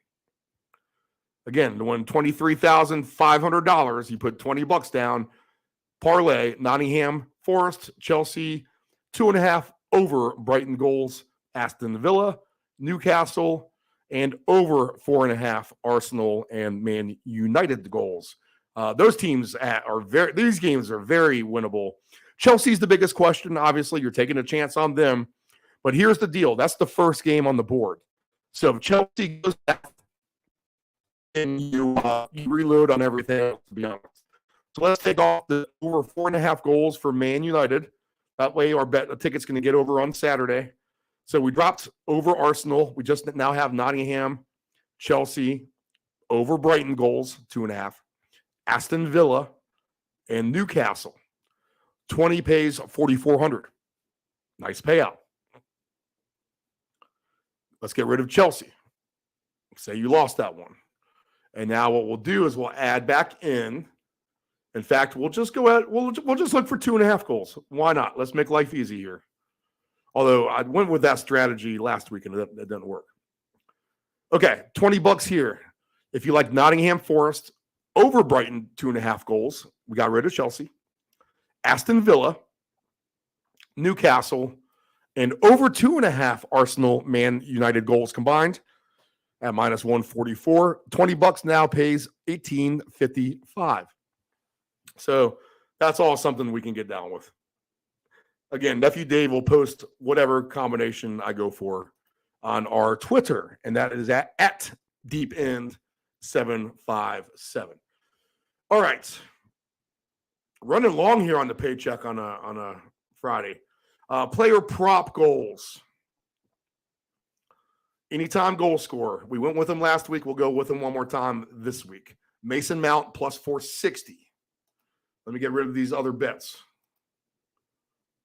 A: Again, when $23,500, you put $20 down. Parlay, Nottingham Forest, Chelsea, 2.5 over Brighton goals, Aston Villa, Newcastle, and over 4.5 Arsenal and Man United goals. Those teams these games are very winnable. Chelsea's the biggest question. Obviously, you're taking a chance on them. But here's the deal. That's the first game on the board. So if Chelsea goes back, and you reload on everything else, to be honest. So let's take off the over 4.5 goals for Man United. That way our ticket's going to get over on Saturday. So we dropped over Arsenal. We just now have Nottingham, Chelsea, over Brighton goals, 2.5. Aston Villa, and Newcastle. 20 pays 4,400. Nice payout. Let's get rid of Chelsea. Say you lost that one. And now what we'll do is we'll add back in. In fact, we'll just go at we'll just look for 2.5 goals. Why not? Let's make life easy here. Although I went with that strategy last week and that didn't work. Okay, $20 here. If you like Nottingham Forest over Brighton 2.5 goals, we got rid of Chelsea. Aston Villa, Newcastle, and over 2.5 Arsenal Man United goals combined at minus 144. $20 now pays $18.55. So that's all something we can get down with. Again, Nephew Dave will post whatever combination I go for on our Twitter, and that is at DeepEnd757. All right. Running long here on the Paycheck on a Friday. Player prop goals. Anytime goal scorer. We went with him last week. We'll go with him one more time this week. Mason Mount plus 460. Let me get rid of these other bets.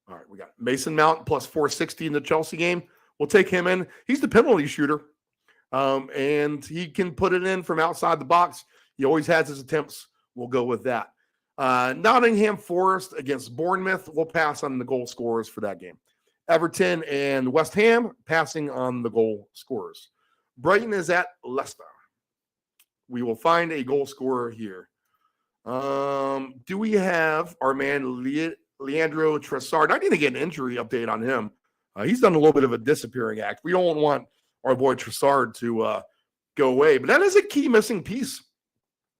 A: All right, we got Mason Mount plus 460 in the Chelsea game. We'll take him in. He's the penalty shooter, and he can put it in from outside the box. He always has his attempts. We'll go with that. Nottingham Forest against Bournemouth. We'll pass on the goal scorers for that game. Everton and West Ham passing on the goal scorers. Brighton is at Leicester. We will find a goal scorer here. Do we have our man Leandro Trossard? I need to get an injury update on him. He's done a little bit of a disappearing act. We don't want our boy Trossard to go away, but that is a key missing piece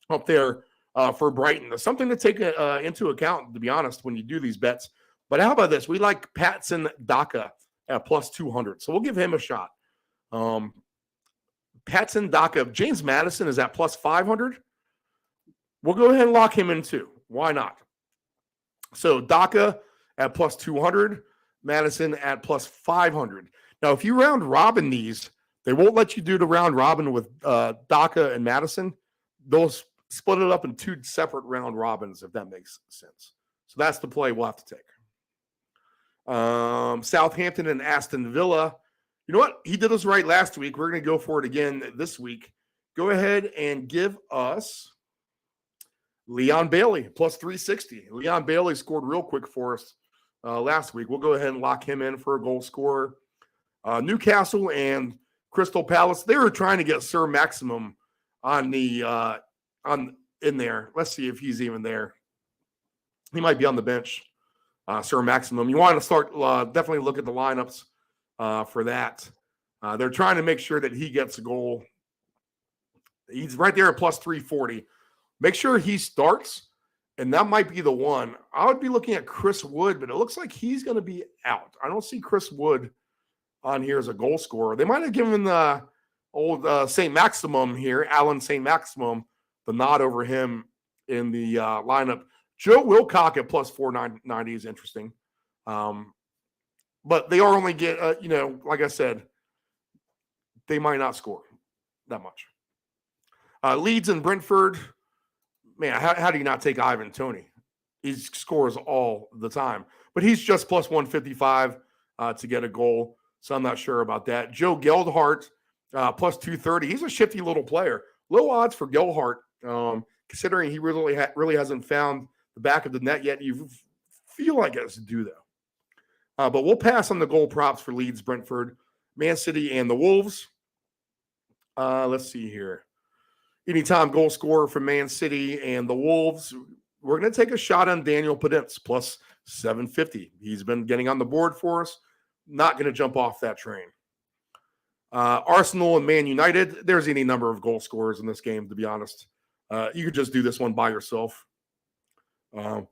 A: up there for Brighton. There's something to take into account, to be honest, when you do these bets. But how about this? We like Patson Daka at plus 200. So we'll give him a shot. Patson Daka. James Madison is at plus 500. We'll go ahead and lock him in too. Why not? So Daka at plus 200. Madison at plus 500. Now, if you round robin these, they won't let you do the round robin with Daka and Madison. They'll split it up in 2 separate round robins, if that makes sense. So that's the play we'll have to take. Southampton and Aston Villa. You know what? He did us right last week. We're going to go for it again this week. Go ahead and give us Leon Bailey, plus 360. Leon Bailey scored real quick for us last week. We'll go ahead and lock him in for a goal scorer. Newcastle and Crystal Palace. They were trying to get Sir Maximum on the in there. Let's see if he's even there. He might be on the bench. Sir Maximum. You want to start definitely look at the lineups for that. They're trying to make sure that he gets a goal. He's right there at plus 340. Make sure he starts, and that might be the one. I would be looking at Chris Wood, but it looks like he's going to be out. I don't see Chris Wood on here as a goal scorer. They might have given the old St. Maximum here, Alan St. Maximum, the nod over him in the lineup. Joe Wilcock at plus 490 is interesting. But they are only get, like I said, they might not score that much. Leeds and Brentford, man, how do you not take Ivan Toney? He scores all the time. But he's just plus 155 to get a goal, so I'm not sure about that. Joe Geldhart, plus 230. He's a shifty little player. Low odds for Geldhart, considering he really hasn't found the back of the net yet. You feel like it has to do, though. But we'll pass on the goal props for Leeds, Brentford, Man City, and the Wolves. Let's see here. Anytime goal scorer for Man City and the Wolves, we're going to take a shot on Daniel Podence, plus 750. He's been getting on the board for us. Not going to jump off that train. Arsenal and Man United, there's any number of goal scorers in this game, to be honest. You could just do this one by yourself. There's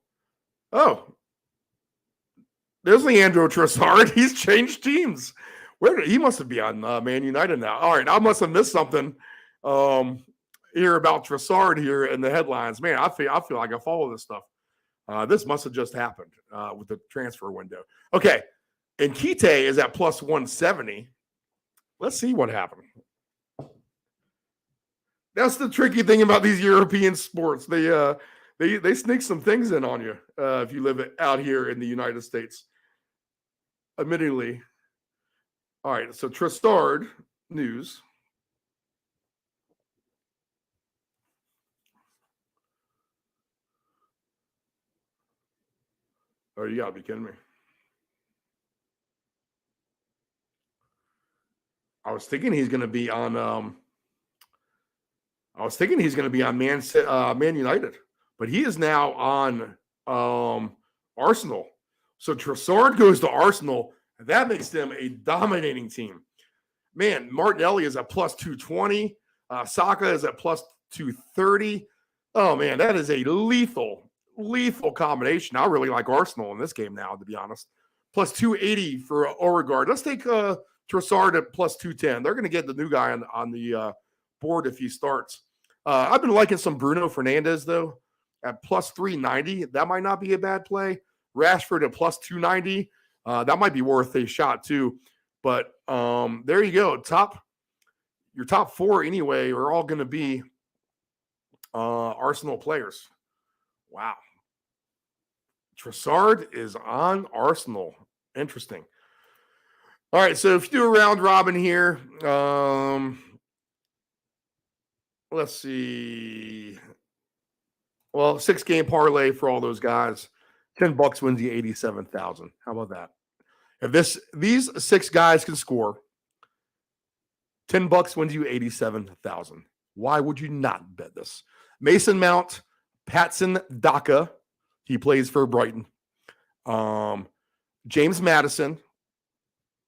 A: Leandro Trossard. He's changed teams. He must be on Man United now. All right, I must have missed something here about Trossard here in the headlines. Man, I feel like I follow this stuff. This must have just happened with the transfer window. Okay, and Kite is at plus 170. Let's see what happened. That's the tricky thing about these European sports. They sneak some things in on you if you live out here in the United States. Admittedly. All right, so Trossard news. Oh, you gotta be kidding me. I was thinking he's going to be on. Man United, but he is now on Arsenal. So Trossard goes to Arsenal, and that makes them a dominating team. Man, Martinelli is at plus 220. Saka is at plus 230. Oh man, that is a lethal combination. I really like Arsenal in this game now, to be honest. Plus 280 for Odegaard. Let's take Trossard at plus 210. They're going to get the new guy on the board if he starts. I've been liking some Bruno Fernandes, though, at plus 390. That might not be a bad play. Rashford at plus 290. That might be worth a shot, too. But there you go. Your top four, anyway, are all going to be Arsenal players. Wow. Trossard is on Arsenal. Interesting. All right, so if you do a round robin here, let's see. Well, 6-game parlay for all those guys. $10 wins you $87,000. How about that? If these 6 guys can score, $10 wins you $87,000. Why would you not bet this? Mason Mount, Patson Daka, he plays for Brighton. James Maddison,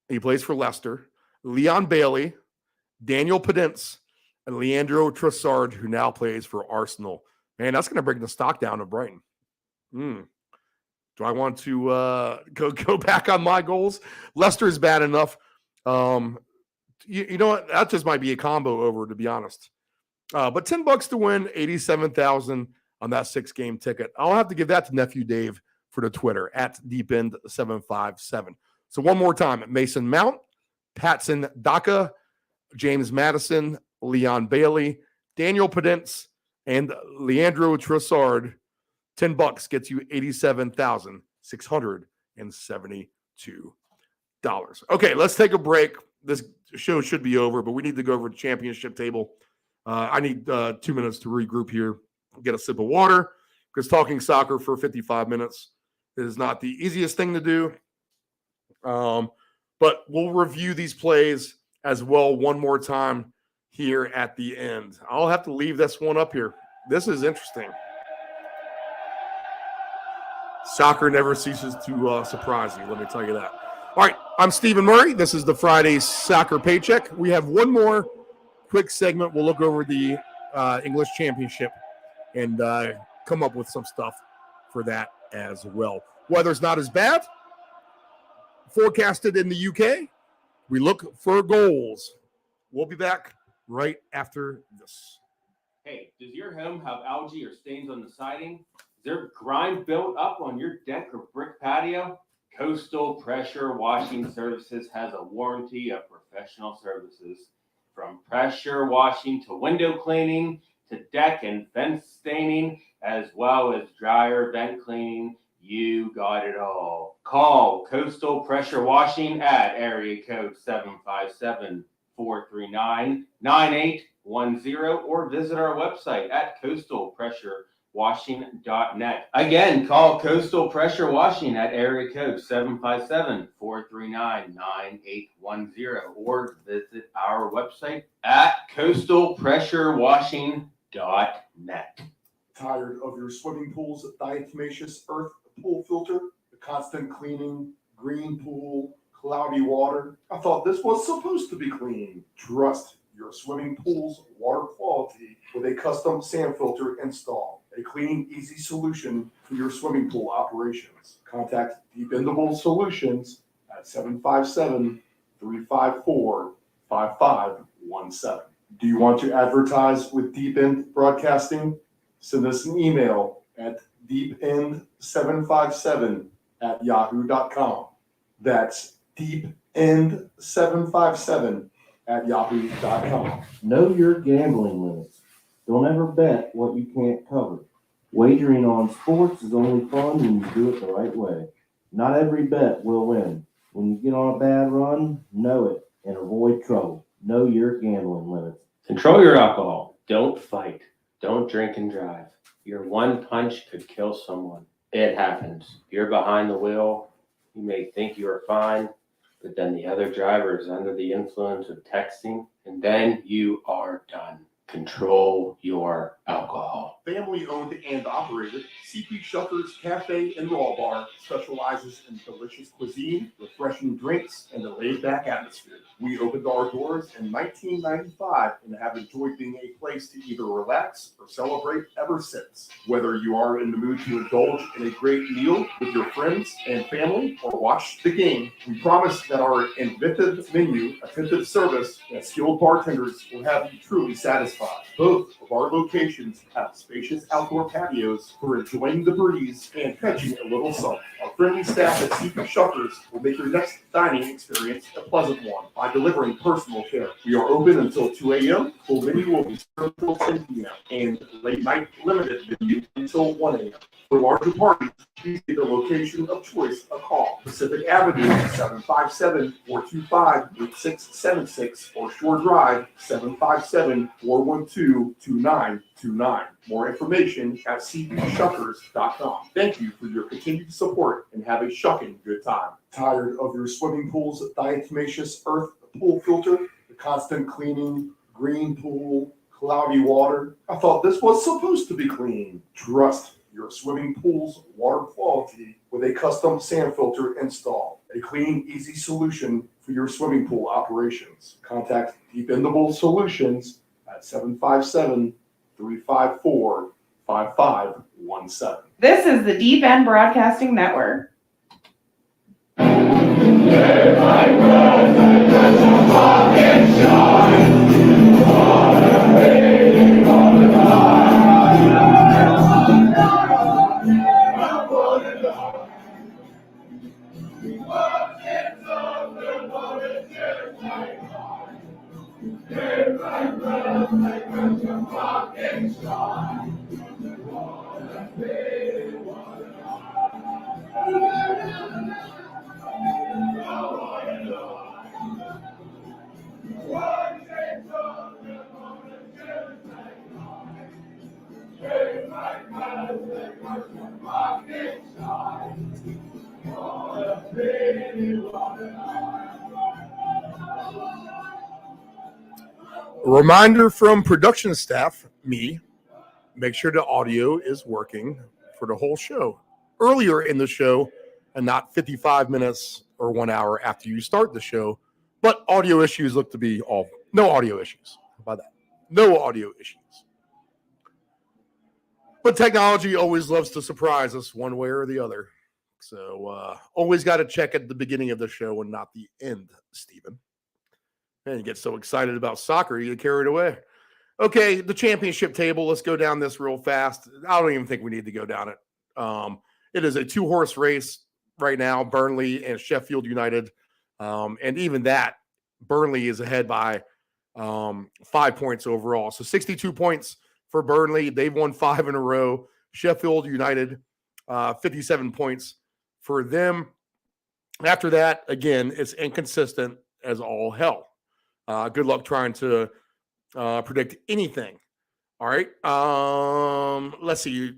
A: he plays for Leicester. Leon Bailey, Daniel Podence, and Leandro Trossard, who now plays for Arsenal. Man, that's going to bring the stock down to Brighton. Do I want to go back on my goals? Leicester is bad enough. You know what? That just might be a combo over, to be honest. But $10 to win, $87,000 on that 6-game ticket. I'll have to give that to Nephew Dave for the Twitter at DeepEnd757. So one more time, Mason Mount, Patson Daka, James Maddison, Leon Bailey, Daniel Podence, and Leandro Trossard. $10 gets you $87,672. Okay, let's take a break. This show should be over, but we need to go over the championship table. I need 2 minutes to regroup here, get a sip of water, because talking soccer for 55 minutes is not the easiest thing to do. But we'll review these plays as well one more time here at the end. I'll have to leave this one up here. This is interesting. Soccer never ceases to surprise you, let me tell you that. All right, I'm Stephen Murray. This is the Friday Soccer Paycheck. We have one more quick segment. We'll look over the English Championship and come up with some stuff for that as well. Weather's not as bad. Forecasted in the UK. We look for goals. We'll be back right after this.
B: Hey, does your home have algae or stains on the siding? Is there grime built up on your deck or brick patio? Coastal Pressure Washing Services has a warranty of professional services. From pressure washing to window cleaning to deck and fence staining, as well as dryer vent cleaning, you got it all. Call Coastal Pressure Washing at area code 757-439-9810 or visit our website at coastalpressurewashing.net. Again, call Coastal Pressure Washing at area code 757-439-9810 or visit our website at coastalpressurewashing.net.
C: Tired of your swimming pool's diatomaceous earth pool filter? The constant cleaning, green pool, cloudy water? I thought this was supposed to be clean. Trust your swimming pool's water quality with a custom sand filter installed. A clean, easy solution for your swimming pool operations. Contact Dependable Solutions at 757-354-5517. Do you want to advertise with Deep End Broadcasting? Send us an email at deepend757@yahoo.com. That's deepend757@yahoo.com.
D: Know your gambling limits. Don't ever bet what you can't cover. Wagering on sports is only fun when you do it the right way. Not every bet will win. When you get on a bad run, know it and avoid trouble. Know your gambling limits.
B: Control your alcohol. Don't fight. Don't drink and drive. Your one punch could kill someone. It happens. You're behind the wheel. You may think you are fine, but then the other driver is under the influence of texting, and then you are done. Control your alcohol.
C: Family owned and operated, CP Shuckers Cafe and Raw Bar specializes in delicious cuisine, refreshing drinks, and a laid-back atmosphere. We opened our doors in 1995 and have enjoyed being a place to either relax or celebrate ever since. Whether you are in the mood to indulge in a great meal with your friends and family or watch the game, we promise that our inventive menu, attentive service, and skilled bartenders will have you truly satisfied. Both of our locations have spacious outdoor patios for enjoying the breeze and catching a little sun. Our friendly staff at CP Shuckers will make your next dining experience a pleasant one by delivering personal care. We are open until 2 a.m. Full menu will be served until 10 p.m. and late night limited menu until 1 a.m. For larger parties, please give the location of choice a call. Pacific Avenue, 757-425-8676 or Shore Drive, 757-412-2929. More information at cpshuckers.com. Thank you for your continued support and have a shucking good time. Tired of your swimming pool's diatomaceous earth pool filter? The constant cleaning, green pool, cloudy water? I thought this was supposed to be clean. Trust your swimming pool's water quality with a custom sand filter installed. A clean, easy solution for your swimming pool operations. Contact Dependable Solutions at 757-354-5517.
E: This is the Deep End Broadcasting Network.
A: A reminder from production staff, me, make sure the audio is working for the whole show. Earlier in the show, and not 55 minutes or 1 hour after you start the show, but audio issues look to be no audio issues. How about that? No audio issues. But technology always loves to surprise us one way or the other. So always got to check at the beginning of the show and not the end, Stephen. Man, you get so excited about soccer, you get carried away. Okay, the championship table. Let's go down this real fast. I don't even think we need to go down it. It is a 2-horse race right now, Burnley and Sheffield United. And even that, Burnley is ahead by 5 points overall. So 62 points for Burnley. They've won 5 in a row. Sheffield United, 57 points for them. After that, again, it's inconsistent as all hell. Good luck trying to predict anything. All right. Let's see.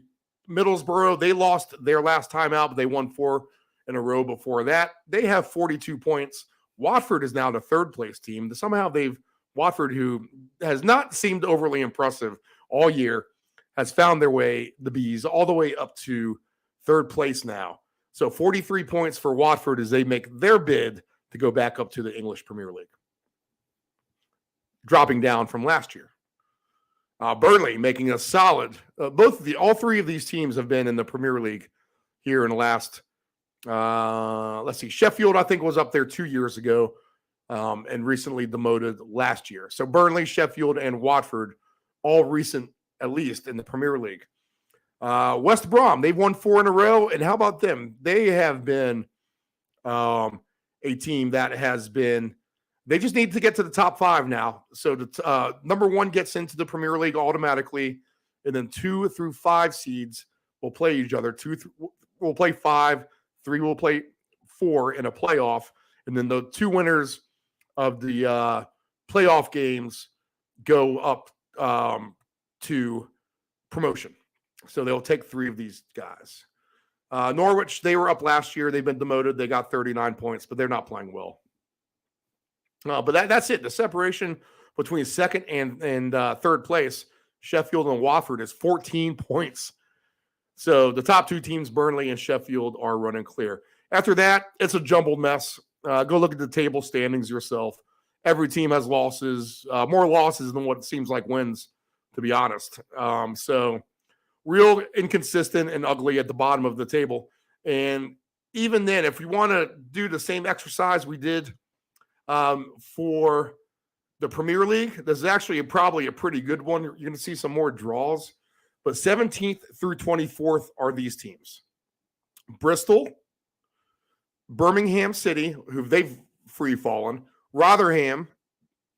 A: Middlesbrough, they lost their last time out, but they won 4 in a row before that. They have 42 points. Watford is now the 3rd place team. Somehow Watford, who has not seemed overly impressive all year, has found their way, the Bees, all the way up to 3rd place now. So 43 points for Watford as they make their bid to go back up to the English Premier League, dropping down from last year. Burnley making a solid. All 3 of these teams have been in the Premier League here in the last. Let's see. Sheffield, I think, was up there 2 years ago, and recently demoted last year. So Burnley, Sheffield, and Watford, all recent, at least in the Premier League. West Brom, they've won 4 in a row, and how about them? They have been a team that has been. They just need to get to the top 5 now. So the number 1 gets into the Premier League automatically, and then 2 through 5 seeds will play each other. 2 will play 5, 3 will play 4 in a playoff, and then the 2 winners of the playoff games go up to promotion. So they'll take 3 of these guys. Norwich, they were up last year. They've been demoted. They got 39 points, but they're not playing well. But that's it. The separation between 2nd and 3rd place, Sheffield and Watford, is 14 points. So the top 2 teams, Burnley and Sheffield, are running clear. After that, it's a jumbled mess. Go look at the table standings yourself. Every team has losses, more losses than what it seems like wins, to be honest. So real inconsistent and ugly at the bottom of the table. And even then, if we want to do the same exercise we did for the Premier League, this is actually probably a pretty good one. You're going to see some more draws. But 17th through 24th are these teams. Bristol, Birmingham City, who they've free-fallen. Rotherham,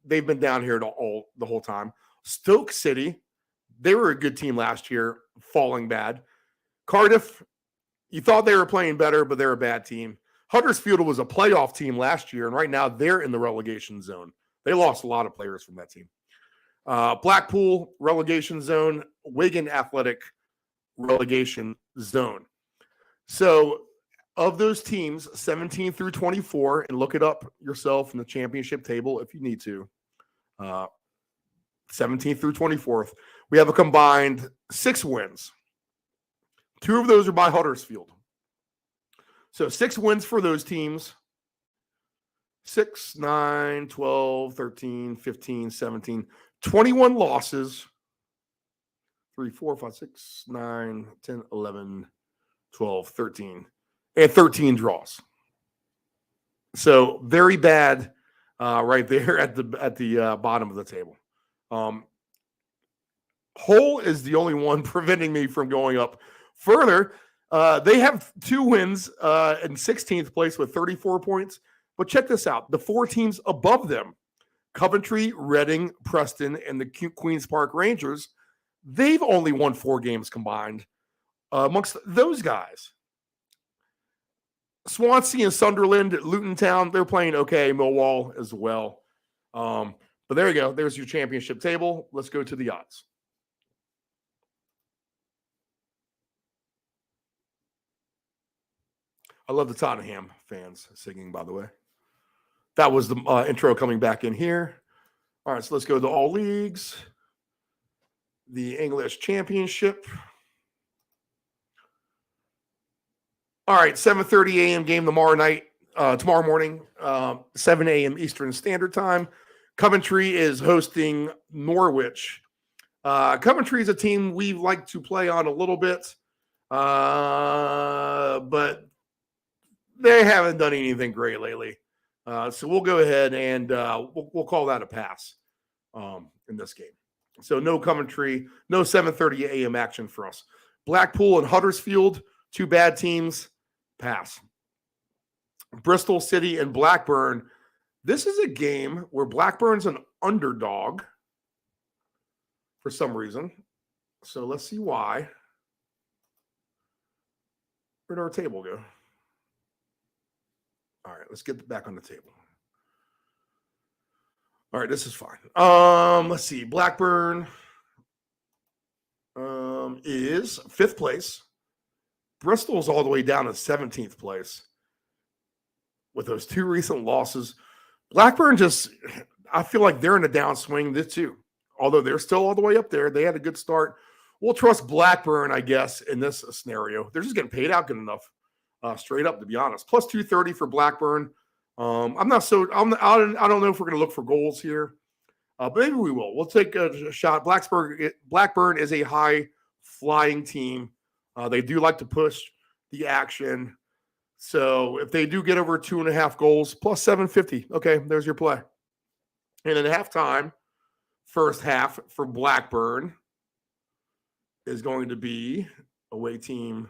A: they've been down here the whole time. Stoke City, they were a good team last year, falling bad. Cardiff, you thought they were playing better, but they're a bad team. Huddersfield was a playoff team last year, and right now they're in the relegation zone. They lost a lot of players from that team. Blackpool, relegation zone. Wigan Athletic, relegation zone. So of those teams, 17 through 24, and look it up yourself in the championship table if you need to, 17th through 24th, we have a combined 6 wins. 2 of those are by Huddersfield. So 6 wins for those teams. 6, 9, 12, 13, 15, 17, 21 losses. 3, 4, 5, 6, 9, 10, 11, 12, 13, and 13 draws. So very bad right there at the bottom of the table. Hull is the only one preventing me from going up further. They have 2 wins in 16th place with 34 points. But check this out. The 4 teams above them, Coventry, Reading, Preston, and the Queen's Park Rangers, they've only won 4 games combined amongst those guys. Swansea and Sunderland, Luton Town, they're playing okay. Millwall as well. But there you go. There's your championship table. Let's go to the odds. I love the Tottenham fans singing, by the way. That was the intro coming back in here. All right, so let's go to all leagues. The English Championship. All right, 7:30 a.m. game tomorrow morning, 7 a.m. Eastern Standard Time. Coventry is hosting Norwich. Coventry is a team we like to play on a little bit, but they haven't done anything great lately. So we'll go ahead and we'll call that a pass in this game. So no Coventry, no 7:30 a.m. action for us. Blackpool and Huddersfield, two bad teams, pass. Bristol City and Blackburn. This is a game where Blackburn's an underdog for some reason. So let's see why. Where'd our table go? All right, let's get back on the table. All right, this is fine. Let's see. Blackburn is 5th place. Bristol's all the way down to 17th place with those two recent losses. Blackburn I feel like they're in a downswing this too. Although they're still all the way up there. They had a good start. We'll trust Blackburn, I guess, in this scenario. They're just getting paid out good enough, straight up, to be honest. Plus 230 for Blackburn. I don't know if we're going to look for goals here, but maybe we will. We'll take a shot. Blackburn is a high-flying team. They do like to push the action. So if they do get over 2.5 goals, plus 750. Okay, there's your play. And at halftime, first half for Blackburn is going to be away team.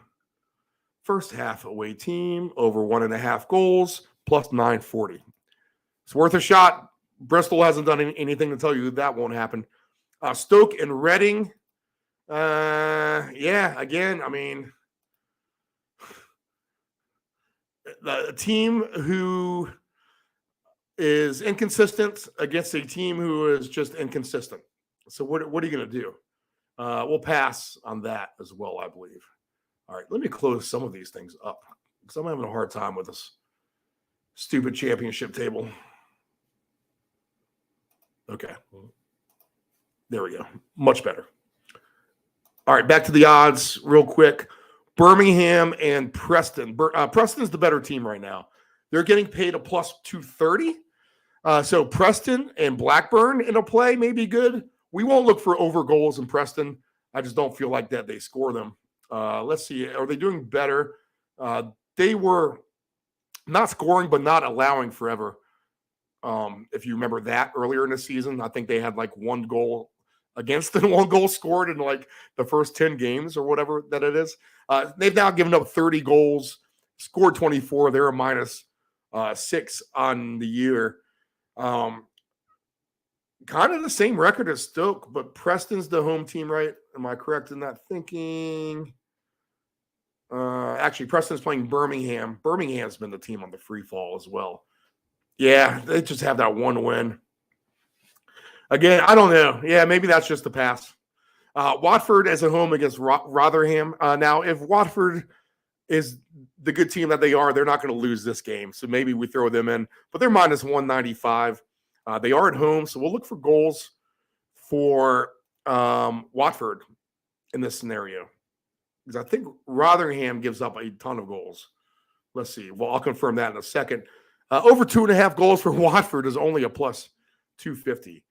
A: First half away team over 1.5 goals plus 940. It's worth a shot. Bristol hasn't done anything to tell you that won't happen. Stoke and Reading. Again, I mean, the team who is inconsistent against a team who is just inconsistent. So what are you going to do? We'll pass on that as well, I believe. All right, let me close some of these things up because I'm having a hard time with this stupid championship table. Okay. There we go. Much better. All right, back to the odds real quick. Birmingham and Preston. Preston's the better team right now. They're getting paid a plus 230. So Preston and Blackburn in a play may be good. We won't look for over goals in Preston. I just don't feel like that they score them. Let's see. Are they doing better? They were not scoring, but not allowing forever. If you remember that earlier in the season, I think they had like 1 goal against and 1 goal scored in like the first 10 games or whatever that it is. They've now given up 30 goals, scored 24. They're a minus 6 on the year. Kind of the same record as Stoke, but Preston's the home team, right? Am I correct in that thinking? Actually, Preston's playing Birmingham. Birmingham's been the team on the free fall as well. Yeah, they just have that 1 win. Again, I don't know. Yeah, maybe that's just a pass. Watford as a home against Rotherham. Now, if Watford is the good team that they are, they're not going to lose this game. So maybe we throw them in. But they're minus 195. They are at home, so we'll look for goals for Watford in this scenario. Because I think Rotherham gives up a ton of goals. Let's see. Well, I'll confirm that in a second. Over 2.5 goals for Watford is only a plus 250.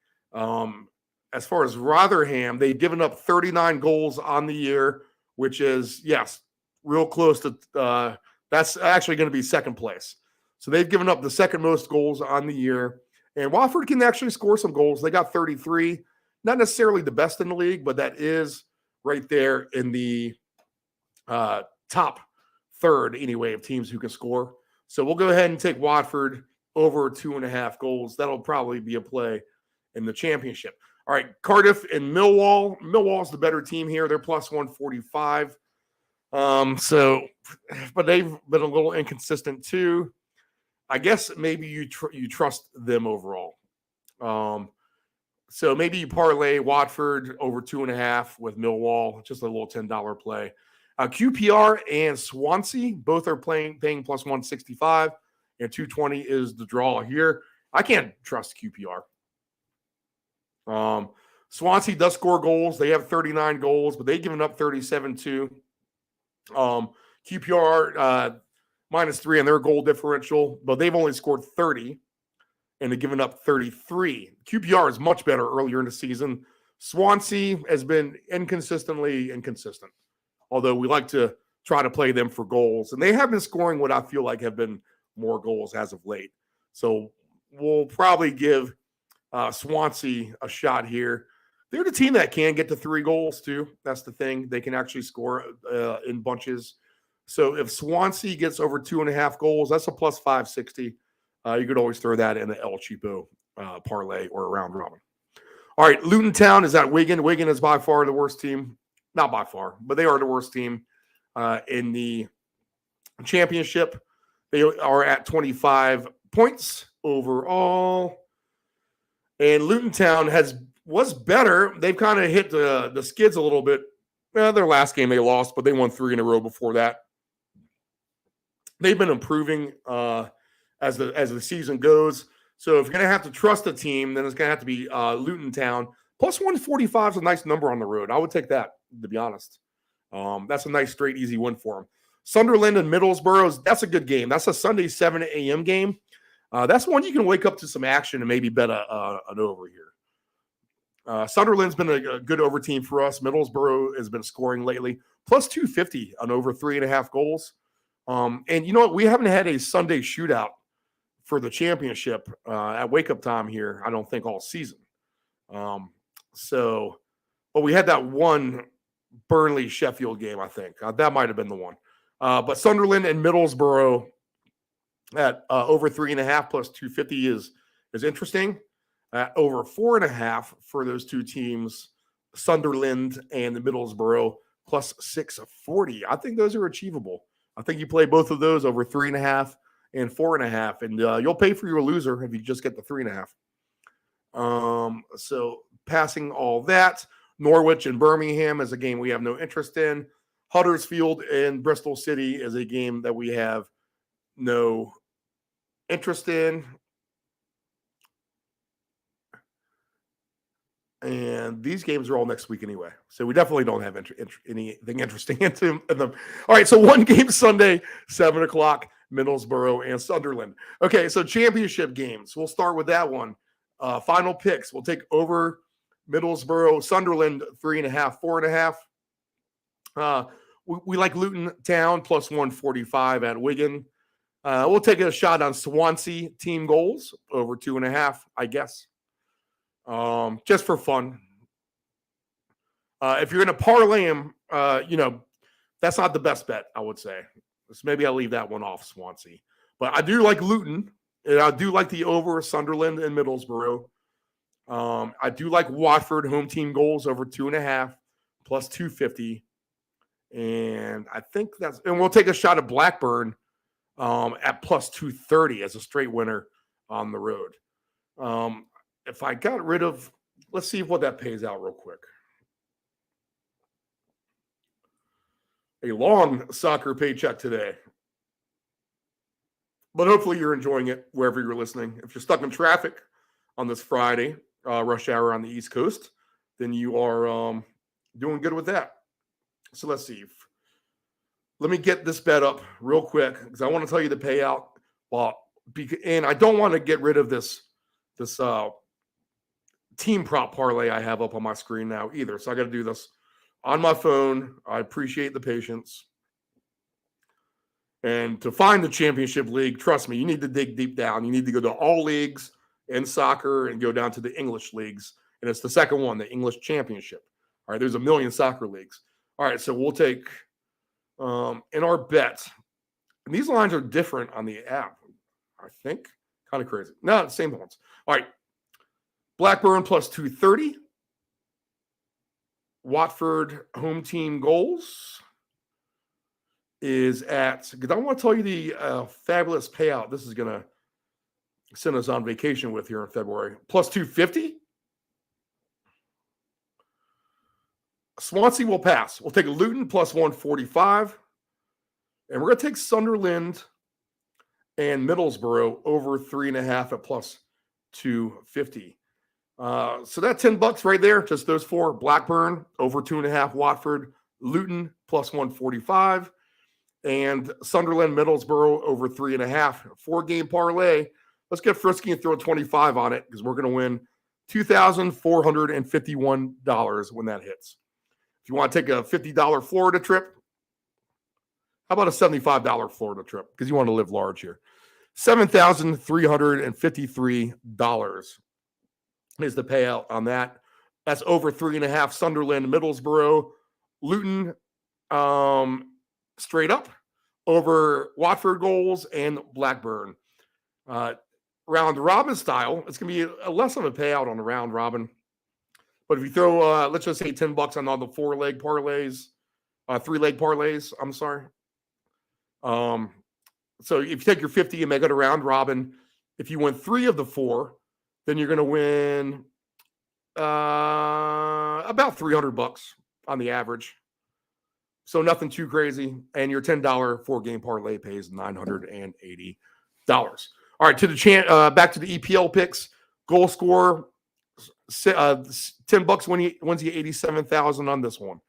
A: As far as Rotherham, they've given up 39 goals on the year, which is, yes, real close to that's actually going to be second place. So they've given up the second most goals on the year. And Watford can actually score some goals. They got 33. Not necessarily the best in the league, but that is right there in the top third, anyway, of teams who can score. So we'll go ahead and take Watford over 2.5 goals. That'll probably be a play in the championship. All right, Cardiff and Millwall. Millwall's the better team here. They're plus 145. But they've been a little inconsistent too. I guess maybe you trust them overall. So maybe you parlay Watford over 2.5 with Millwall, just a little $10 play. QPR and Swansea both are paying plus 165, and 220 is the draw here. I can't trust QPR. Swansea does score goals. They have 39 goals, but they've given up 37 too. QPR -3 on their goal differential, but they've only scored 30 and they've given up 33. QPR is much better earlier in the season. Swansea has been inconsistently inconsistent, although we like to try to play them for goals. And they have been scoring what I feel like have been more goals as of late. So we'll probably give Swansea a shot here. They're the team that can get to 3 goals too. That's the thing. They can actually score in bunches. So if Swansea gets over 2.5 goals, that's a plus 560. You could always throw that in the El Cheapo parlay or a round robin. All right, Luton Town is at Wigan. Wigan is by far the worst team. Not by far, but they are the worst team in the championship. They are at 25 points overall. And Luton Town was better. They've kind of hit the skids a little bit. Their last game they lost, but they won 3 in a row before that. They've been improving as the season goes. So if you're going to have to trust a team, then it's going to have to be Luton Town. Plus 145 is a nice number on the road. I would take that, to be honest. That's a nice, straight, easy win for them. Sunderland and Middlesbrough, that's a good game. That's a Sunday 7 a.m. game. That's one you can wake up to some action and maybe bet an over here. Sunderland's been a good over team for us. Middlesbrough has been scoring lately. Plus 250 on over 3.5 goals. And you know what? We haven't had a Sunday shootout for the championship at wake-up time here, I don't think, all season. But we had that one Burnley-Sheffield game, I think. That might have been the one. But Sunderland and Middlesbrough at over 3.5 plus 250 is interesting. Over 4.5 for those two teams, Sunderland and the Middlesbrough, plus 640. I think those are achievable. I think you play both of those over 3.5 and 4.5, and you'll pay for your loser if you just get the 3.5. So passing all that, Norwich and Birmingham is a game we have no interest in. Huddersfield and Bristol City is a game that we have no interest in. And these games are all next week anyway. So we definitely don't have anything interesting in them. All right, so one game Sunday, 7 o'clock, Middlesbrough and Sunderland. Okay, so championship games. We'll start with that one. Final picks. We'll take over Middlesbrough, Sunderland, 3.5, 4.5. We like Luton Town, plus 145 at Wigan. We'll take a shot on Swansea team goals, over 2.5, I guess. Just for fun. If you're going to parlay them, that's not the best bet, I would say. So maybe I'll leave that one off, Swansea. But I do like Luton, and I do like the over Sunderland and Middlesbrough. I do like Watford home team goals over 2.5 plus 250. And I think and we'll take a shot at Blackburn at plus 230 as a straight winner on the road. If I got rid of, let's see what that pays out real quick. A long soccer paycheck today. But hopefully you're enjoying it wherever you're listening. If you're stuck in traffic on this Friday, rush hour on the East Coast, then you are doing good with that. So let's see. Let me get this bet up real quick because I want to tell you the payout. And I don't want to get rid of this team prop parlay I have up on my screen now either. So I got to do this on my phone. I appreciate the patience. And to find the championship league, trust me, you need to dig deep down. You need to go to all leagues in soccer and go down to the English leagues. And it's the second one, the English championship. All right, there's a million soccer leagues. All right, so we'll take in our bet. And these lines are different on the app, I think. Kind of crazy. No, same ones. All right. Blackburn plus 230. Watford home team goals is at, because I want to tell you the fabulous payout this is going to send us on vacation with here in February. Plus 250. Swansea will pass. We'll take Luton plus 145. And we're going to take Sunderland and Middlesbrough over 3.5 at plus 250. So that's $10 right there. Just those four. Blackburn over 2.5. Watford, Luton plus 145. And Sunderland, Middlesbrough over 3.5. 4-game parlay. Let's get frisky and throw a 25 on it because we're going to win $2,451 when that hits. If you want to take a $50 Florida trip, how about a $75 Florida trip? Because you want to live large here. $7,353 is the payout on that. That's over 3.5 Sunderland, Middlesbrough, Luton, straight up, over Watford goals and Blackburn. Round robin style, it's going to be less of a payout on the round robin. But if you throw, let's just say $10 on all the 4-leg parlays, 3-leg parlays, I'm sorry. So if you take your 50 and make it a round robin, if you win 3 of the 4, then you're going to win about $300 on the average. So nothing too crazy. And your $10 4-game parlay pays $980. All right, to the back to the EPL picks. Goal scorer, $10 wins you 87,000 on this one.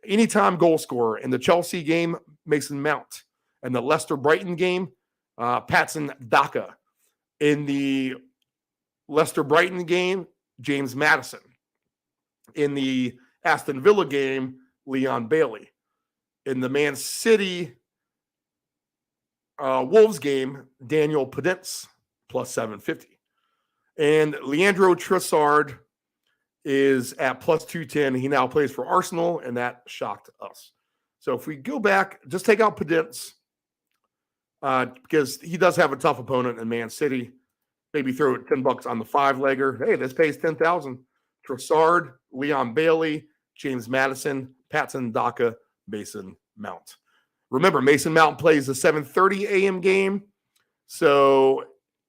A: Anytime goal scorer in the Chelsea game, Mason Mount. And the Leicester-Brighton game, Patson Daka. In the Leicester-Brighton game, James Maddison. In the Aston Villa game, Leon Bailey. In the Man City Wolves game, Daniel Pedence, plus 750. And Leandro Trossard is at plus 210. He now plays for Arsenal, and that shocked us. So if we go back, just take out Pedence, because he does have a tough opponent in Man City. Maybe throw $10 on the 5-legger. Hey, this pays 10,000. Trossard, Leon Bailey, James Maddison, Patson Daka, Mason Mount. Remember, Mason Mount plays the 7:30 a.m. game, so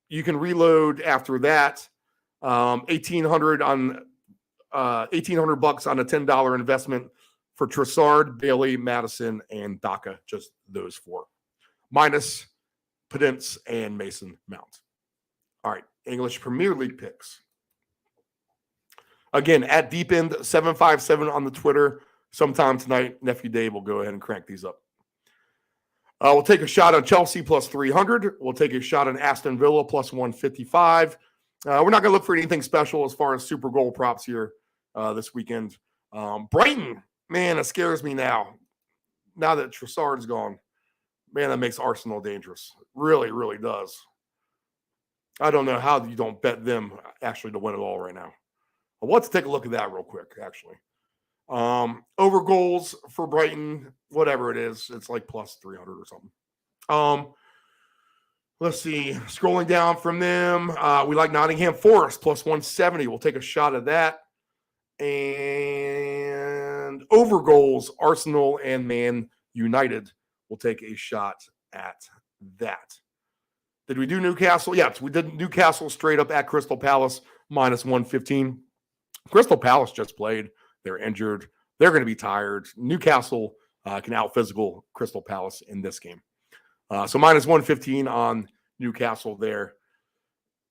A: you can reload after that. $1,800 on $1,800 on a $10 investment for Trossard, Bailey, Maddison, and Daka. Just those 4, minus Pedence and Mason Mount. All right, English Premier League picks. Again, at Deep End 757 on the Twitter. Sometime tonight, Nephew Dave will go ahead and crank these up. We'll take a shot on Chelsea plus 300. We'll take a shot on Aston Villa plus 155. We're not going to look for anything special as far as super goal props here this weekend. Brighton, man, it scares me now. Now that Trossard's gone, man, that makes Arsenal dangerous. Really, really does. I don't know how you don't bet them actually to win it all right now. Let's take a look at that real quick, actually. Over goals for Brighton, whatever it is, it's like plus 300 or something. Let's see. Scrolling down from them, we like Nottingham Forest plus 170. We'll take a shot at that. And over goals, Arsenal and Man United. We'll take a shot at that. Did we do Newcastle? Yes, we did Newcastle straight up at Crystal Palace minus 115. Crystal Palace just played. They're injured. They're going to be tired. Newcastle can out-physical Crystal Palace in this game. So minus 115 on Newcastle there.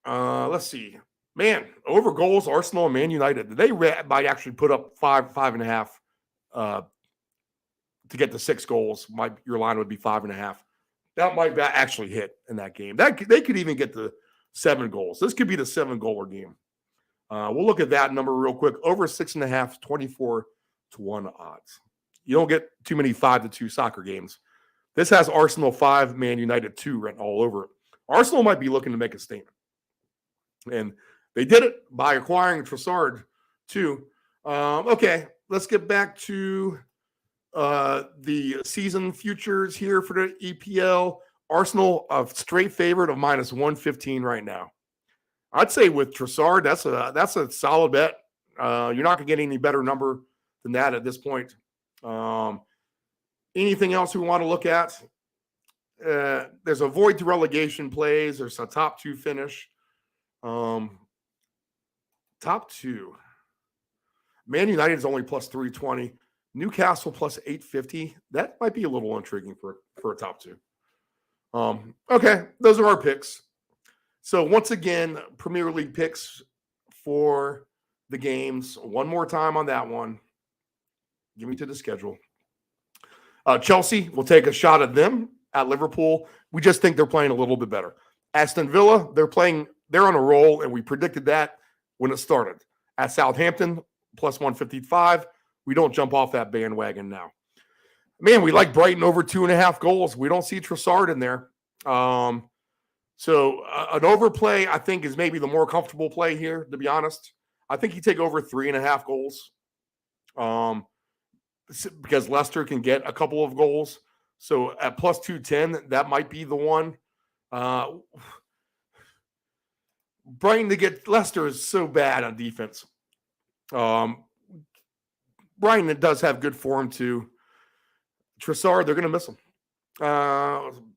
A: Let's see. Man, over goals, Arsenal and Man United. They might actually put up 5.5 to get to 6 goals. Your line would be 5.5. That might actually hit in that game. They could even get to 7 goals. This could be the 7-goaler game. We'll look at that number real quick. Over 6.5, 24-1 odds. You don't get too many 5-2 soccer games. This has Arsenal 5, Man United 2 written all over it. Arsenal might be looking to make a statement. And they did it by acquiring Trossard too. Okay, let's get back to the season futures here for the EPL. Arsenal, a straight favorite of minus 115 right now. I'd say with Trossard, that's a solid bet. You're not going to get any better number than that at this point. Anything else we want to look at? There's a void to relegation plays. There's a top 2 finish. Top 2. Man United is only plus 320. Newcastle plus 850. That might be a little intriguing for a top 2. Okay, those are our picks. So once again, Premier League picks for the games. One more time on that one. Give me to the schedule. Chelsea, we'll take a shot at them at Liverpool. We just think they're playing a little bit better. Aston Villa, they're on a roll, and we predicted that when it started. At Southampton, plus 155. We don't jump off that bandwagon now. Man, we like Brighton over 2.5 goals. We don't see Trossard in there. So an overplay, I think, is maybe the more comfortable play here, to be honest. I think you take over 3.5 goals because Leicester can get a couple of goals. So at plus 210, that might be the one. Brighton to get Leicester is so bad on defense. Brighton does have good form too. Trossard, they're going to miss him.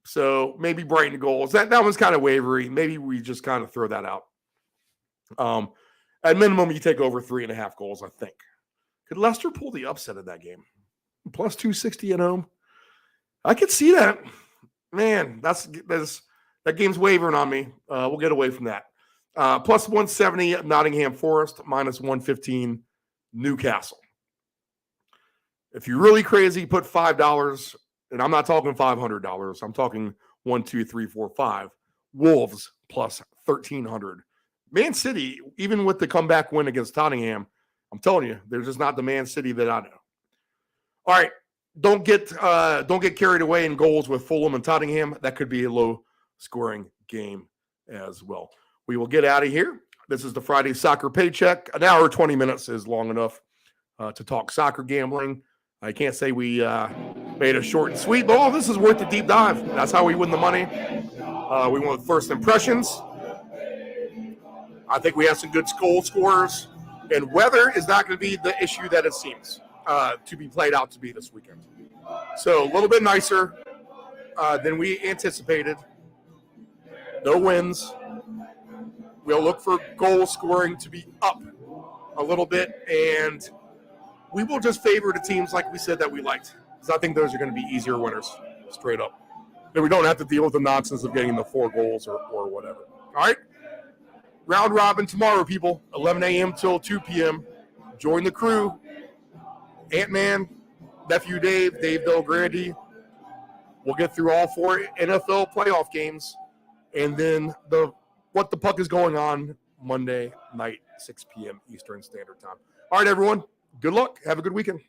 A: So maybe Brighton goals. That one's kind of wavery. Maybe we just kind of throw that out. At minimum, you take over 3.5 goals, I think. Could Leicester pull the upset of that game? Plus 260 at home. I could see that. Man, that game's wavering on me. We'll get away from that. Plus 170 at Nottingham Forest, minus 115 Newcastle. If you're really crazy, put $5, and I'm not talking $500. I'm talking 1, 2, 3, 4, 5. Wolves plus 1,300. Man City, even with the comeback win against Tottenham, I'm telling you, they're just not the Man City that I know. All right, don't get carried away in goals with Fulham and Tottenham. That could be a low-scoring game as well. We will get out of here. This is the Friday Soccer Paycheck. An hour, 20 minutes is long enough to talk soccer gambling. I can't say we made it short and sweet, but this is worth the deep dive. That's how we win the money. We went with first impressions. I think we have some good goal scorers, and weather is not going to be the issue that it seems to be played out to be this weekend. So a little bit nicer than we anticipated. No wins. We'll look for goal scoring to be up a little bit, and we will just favor the teams like we said that we liked, because I think those are going to be easier winners, straight up. Then we don't have to deal with the nonsense of getting the 4 goals or whatever. All right? Round robin tomorrow, people, 11 a.m. till 2 p.m. Join the crew. Ant-Man, Nephew Dave Belgrandi. We'll get through all 4 NFL playoff games, and then what the puck is going on Monday night, 6 p.m. Eastern Standard Time. All right, everyone. Good luck. Have a good weekend.